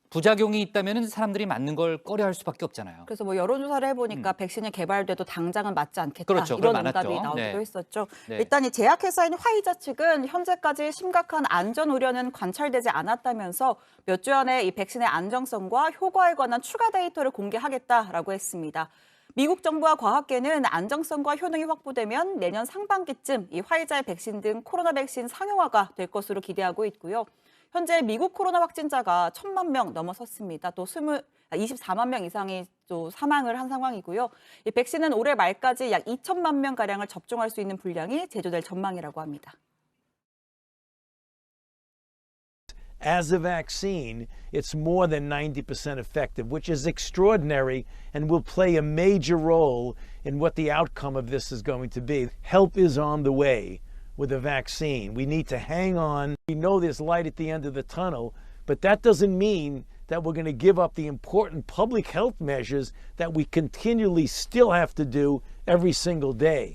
부작용이 있다면 사람들이 맞는 걸 꺼려할 수밖에 없잖아요. 그래서 여론조사를 해보니까 백신이 개발돼도 당장은 맞지 않겠다. 그렇죠, 이런 많았죠. 응답이 나오기도 네. 했었죠. 네. 일단 이 제약회사인 화이자 측은 현재까지 심각한 안전 우려는 관찰되지 않았다면서 몇 주 안에 이 백신의 안정성과 효과에 관한 추가 데이터를 공개하겠다라고 했습니다. 미국 정부와 과학계는 안정성과 효능이 확보되면 내년 상반기쯤 이 화이자의 백신 등 코로나 백신 상용화가 될 것으로 기대하고 있고요. 현재 미국 코로나 확진자가 1,000만 명 넘어섰습니다. 또 24만 명 이상이 또 사망을 한 상황이고요. 이 백신은 올해 말까지 약 2천만 명가량을 접종할 수 있는 분량이 제조될 전망이라고 합니다. As a vaccine, it's more than 90% effective, which is extraordinary and will play a major role in what the outcome of this is going to be. Help is on the way with a vaccine. We need to hang on. We know there's light at the end of the tunnel, but that doesn't mean that we're going to give up the important public health measures that we continually still have to do every single day.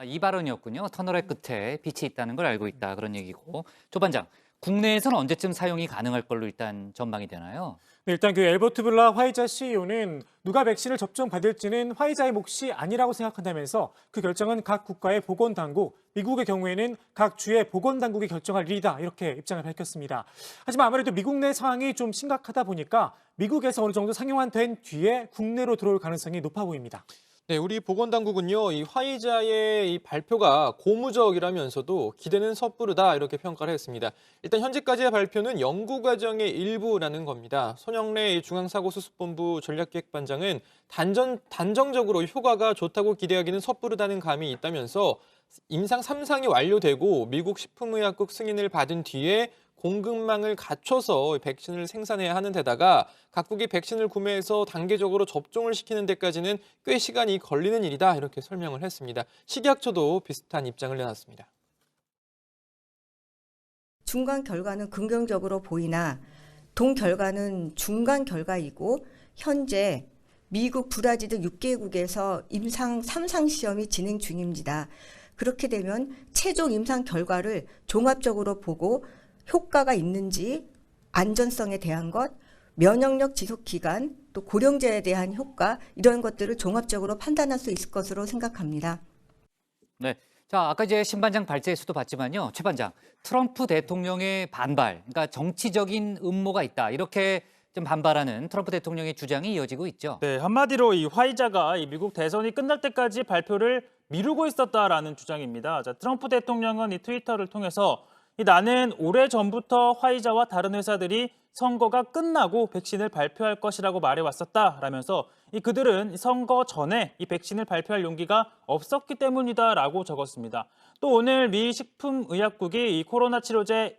이 발언이었군요. 터널의 끝에 빛이 있다는 걸 알고 있다, 그런 얘기고. 조 반장, 국내에서는 언제쯤 사용이 가능할 걸로 일단 전망이 되나요? 네, 일단 엘버트 블라 화이자 CEO는 누가 백신을 접종받을지는 화이자의 몫이 아니라고 생각한다면서 그 결정은 각 국가의 보건당국, 미국의 경우에는 각 주의 보건당국이 결정할 일이다, 이렇게 입장을 밝혔습니다. 하지만 아무래도 미국 내 상황이 좀 심각하다 보니까 미국에서 어느 정도 상용화된 뒤에 국내로 들어올 가능성이 높아 보입니다. 네, 우리 보건당국은요, 이 화이자의 이 발표가 고무적이라면서도 기대는 섣부르다, 이렇게 평가를 했습니다. 일단 현재까지의 발표는 연구 과정의 일부라는 겁니다. 손영래 중앙사고수습본부 전략기획반장은 단정적으로 효과가 좋다고 기대하기는 섣부르다는 감이 있다면서 임상 3상이 완료되고 미국 식품의약국 승인을 받은 뒤에 공급망을 갖춰서 백신을 생산해야 하는 데다가 각국이 백신을 구매해서 단계적으로 접종을 시키는 데까지는 꽤 시간이 걸리는 일이다, 이렇게 설명을 했습니다. 식약처도 비슷한 입장을 내놨습니다. 중간 결과는 긍정적으로 보이나 동 결과는 중간 결과이고 현재 미국, 브라질 등 6개국에서 임상 3상 시험이 진행 중입니다. 그렇게 되면 최종 임상 결과를 종합적으로 보고 효과가 있는지, 안전성에 대한 것, 면역력 지속 기간, 또 고령자에 대한 효과, 이런 것들을 종합적으로 판단할 수 있을 것으로 생각합니다. 네. 자, 아까 이제 신 반장 발제에서도 봤지만요. 최 반장, 트럼프 대통령의 반발, 그러니까 정치적인 음모가 있다, 이렇게 좀 반발하는 트럼프 대통령의 주장이 이어지고 있죠. 네, 한마디로 이 화이자가 이 미국 대선이 끝날 때까지 발표를 미루고 있었다라는 주장입니다. 자, 트럼프 대통령은 이 트위터를 통해서 나는 오래전부터 화이자와 다른 회사들이 선거가 끝나고 백신을 발표할 것이라고 말해왔었다라면서 그들은 선거 전에 이 백신을 발표할 용기가 없었기 때문이다라고 적었습니다. 또 오늘 미 식품의약국이 이 코로나 치료제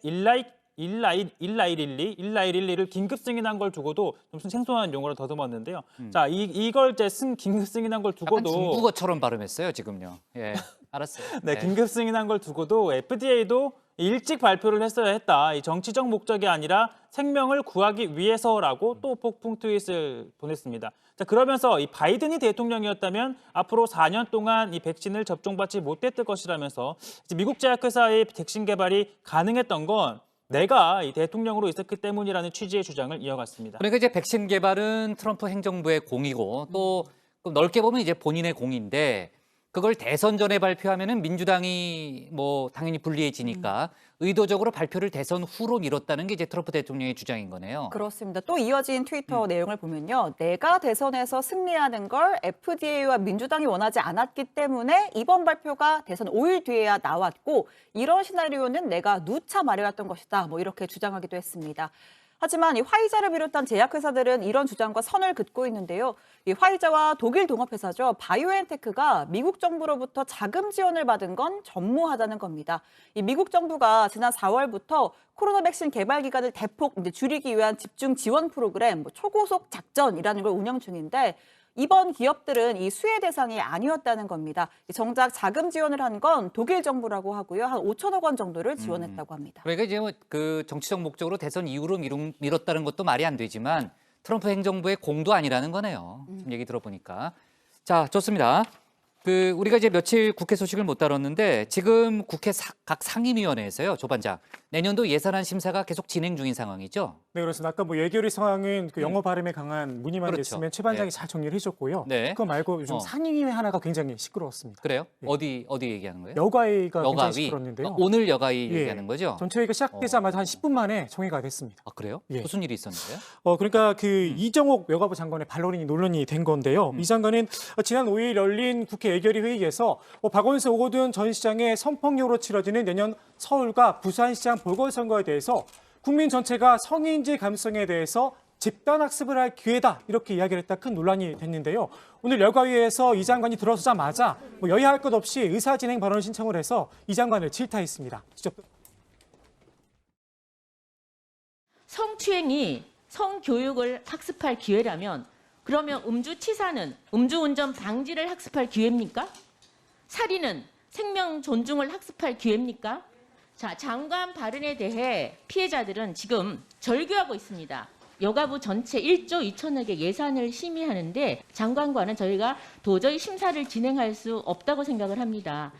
일라이릴리를 긴급 승인한 걸 두고도 좀 생소한 용어를 더듬었는데요. 자, 이걸 이제 긴급 승인한 걸 두고도 약간 중국어처럼 발음했어요, 지금요. 예, 알았어요. 네, 긴급 승인한 걸 두고도 FDA도 일찍 발표를 했어야 했다. 이 정치적 목적이 아니라 생명을 구하기 위해서라고 또 폭풍 트윗을 보냈습니다. 자, 그러면서 이 바이든이 대통령이었다면 앞으로 4년 동안 이 백신을 접종받지 못했을 것이라면서 미국 제약회사의 백신 개발이 가능했던 건 내가 이 대통령으로 있었기 때문이라는 취지의 주장을 이어갔습니다. 그러니까 이제 백신 개발은 트럼프 행정부의 공이고 또 넓게 보면 이제 본인의 공인데 그걸 대선 전에 발표하면은 민주당이 뭐 당연히 불리해지니까 의도적으로 발표를 대선 후로 미뤘다는 게 이제 트럼프 대통령의 주장인 거네요. 그렇습니다. 또 이어진 트위터 내용을 보면요. 내가 대선에서 승리하는 걸 FDA와 민주당이 원하지 않았기 때문에 이번 발표가 대선 5일 뒤에야 나왔고 이런 시나리오는 내가 누차 말해왔던 것이다. 뭐 이렇게 주장하기도 했습니다. 하지만 이 화이자를 비롯한 제약회사들은 이런 주장과 선을 긋고 있는데요. 이 화이자와 독일 동업회사죠. 바이오엔테크가 미국 정부로부터 자금 지원을 받은 건 전무하다는 겁니다. 이 미국 정부가 지난 4월부터 코로나 백신 개발 기간을 대폭 줄이기 위한 집중 지원 프로그램, 초고속 작전이라는 걸 운영 중인데 이번 기업들은 이 수혜 대상이 아니었다는 겁니다. 정작 자금 지원을 한 건 독일 정부라고 하고요. 한 5천억 원 정도를 지원했다고 합니다. 그러니까 이제 그 정치적 목적으로 대선 이후로 미뤘다는 것도 말이 안 되지만 트럼프 행정부의 공도 아니라는 거네요. 지금 얘기 들어보니까. 자, 좋습니다. 우리가 이제 며칠 국회 소식을 못 다뤘는데 지금 국회 각 상임위원회에서요, 조반장, 내년도 예산안 심사가 계속 진행 중인 상황이죠? 네, 그렇습니다. 아까 뭐 예결위 상황은 그 영어 발음에 강한 문의만 그렇죠. 됐으면 최 반장이 네. 잘 정리를 해줬고요. 네. 그거 말고 요즘 상임위 하나가 굉장히 시끄러웠습니다. 그래요? 어디 얘기하는 거예요? 여가위가 굉장히 시끄러웠는데요. 오늘 여가위 얘기하는 거죠? 전체회의가 시작되자마자 한 10분 만에 정의가 됐습니다. 아, 그래요? 무슨 일이 있었는데요? 그러니까 이정옥 외과부 장관의 반론이 논란이 된 건데요. 이 장관은 지난 5일 열린 국회 예결위 회의에서 박원순 오거돈 전 시장의 선풍력으로 치러지는 내년 서울과 부산시장 보궐선거에 대해서 국민 전체가 성인지 감성에 대해서 집단 학습을 할 기회다 이렇게 이야기를 했다 큰 논란이 됐는데요. 오늘 여가위에서 이 장관이 들어서자마자 여야할 것 없이 의사진행 발언 신청을 해서 이 장관을 질타했습니다. 직접 성추행이 성교육을 학습할 기회라면 그러면 음주치사는 음주운전 방지를 학습할 기회입니까? 살인은 생명 존중을 학습할 기회입니까? 자, 장관 발언에 대해 피해자들은 지금 절규하고 있습니다. 여가부 전체 1조 2천억의 예산을 심의하는데 장관과는 저희가 도저히 심사를 진행할 수 없다고 생각을 합니다.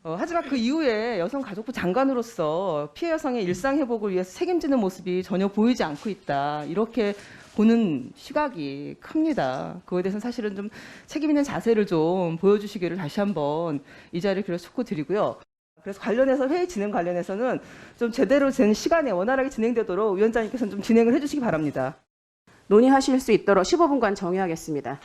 하지만 그 이후에 여성가족부 장관으로서 피해 여성의 일상 회복을 위해서 책임지는 모습이 전혀 보이지 않고 있다. 이렇게 보는 시각이 큽니다. 그거에 대해서는 사실은 좀 책임 있는 자세를 좀 보여주시기를 다시 한번 이 자리를 그래서 촉구드리고요. 그래서 관련해서 회의 진행 관련해서는 좀 제대로 된 시간에 원활하게 진행되도록 위원장님께서는 좀 진행을 해주시기 바랍니다. 논의하실 수 있도록 15분간 정의하겠습니다.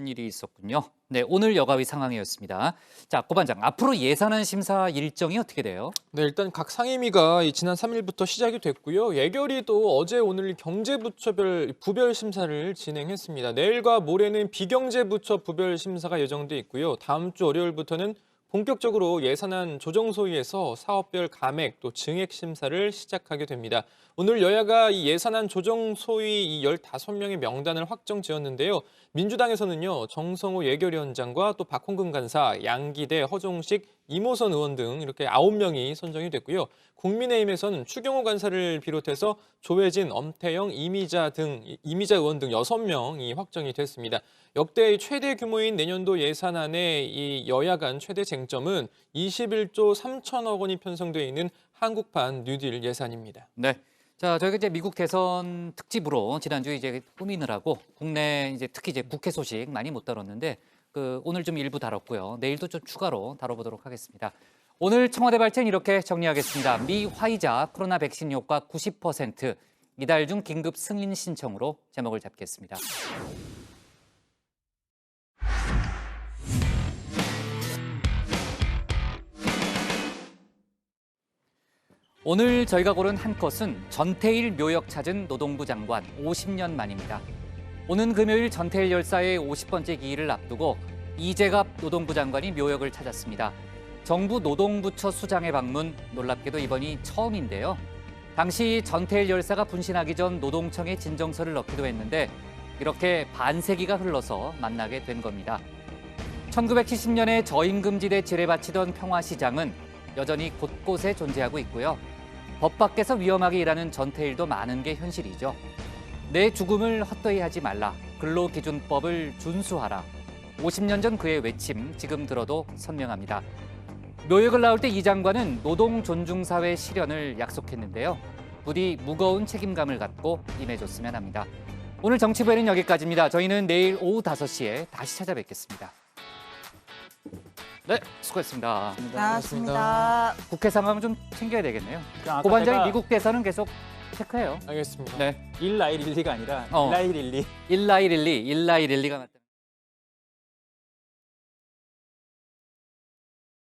일이 있었군요. 네, 오늘 여가위 상황이었습니다. 자, 고 반장, 앞으로 예산안 심사 일정이 어떻게 돼요? 네, 일단 각 상임위가 지난 3일부터 시작이 됐고요. 예결위도 어제 오늘 경제부처별 부별 심사를 진행했습니다. 내일과 모레는 비경제부처 부별 심사가 예정돼 있고요. 다음 주 월요일부터는 본격적으로 예산안 조정소위에서 사업별 감액 또 증액 심사를 시작하게 됩니다. 오늘 여야가 이 예산안 조정소위 이 15명의 명단을 확정 지었는데요. 민주당에서는요, 정성호 예결위원장과 또 박홍근 간사, 양기대, 허종식, 이모선 의원 등 이렇게 9명이 선정이 됐고요. 국민의힘에서는 추경호 간사를 비롯해서 조혜진, 엄태영, 이미자 의원 등 6명이 확정이 됐습니다. 역대 최대 규모인 내년도 예산안의 이 여야 간 최대 쟁점은 21조 3천억 원이 편성돼 있는 한국판 뉴딜 예산입니다. 네. 자, 저희가 이제 미국 대선 특집으로 지난주에 이제 꾸미느라고 국내 이제 특히 이제 국회 소식 많이 못 다뤘는데 오늘 좀 일부 다뤘고요. 내일도 좀 추가로 다뤄보도록 하겠습니다. 오늘 청와대 발제는 이렇게 정리하겠습니다. 미 화이자 코로나 백신 효과 90%, 이달 중 긴급 승인 신청으로 제목을 잡겠습니다. 오늘 저희가 고른 한 컷은 전태일 묘역 찾은 노동부 장관 50년 만입니다. 오는 금요일 전태일 열사의 50번째 기일을 앞두고 이재갑 노동부 장관이 묘역을 찾았습니다. 정부 노동부처 수장의 방문, 놀랍게도 이번이 처음인데요. 당시 전태일 열사가 분신하기 전 노동청에 진정서를 넣기도 했는데 이렇게 반세기가 흘러서 만나게 된 겁니다. 1970년에 저임금지대 지뢰바치던 평화시장은 여전히 곳곳에 존재하고 있고요. 법 밖에서 위험하게 일하는 전태일도 많은 게 현실이죠. 내 죽음을 헛되이 하지 말라. 근로기준법을 준수하라. 50년 전 그의 외침 지금 들어도 선명합니다. 묘역을 나올 때 이 장관은 노동 존중 사회 실현을 약속했는데요. 부디 무거운 책임감을 갖고 임해줬으면 합니다. 오늘 정치부에는 여기까지입니다. 저희는 내일 오후 5시에 다시 찾아뵙겠습니다. 네, 수고했습니다. 고맙습니다. 국회 상황 좀 챙겨야 되겠네요. 아까 고반장이 제가- 미국 대선은 계속 체크해요. 알겠습니다. 네. 19112가 아니라 19112. 19112, 19112가 맞다.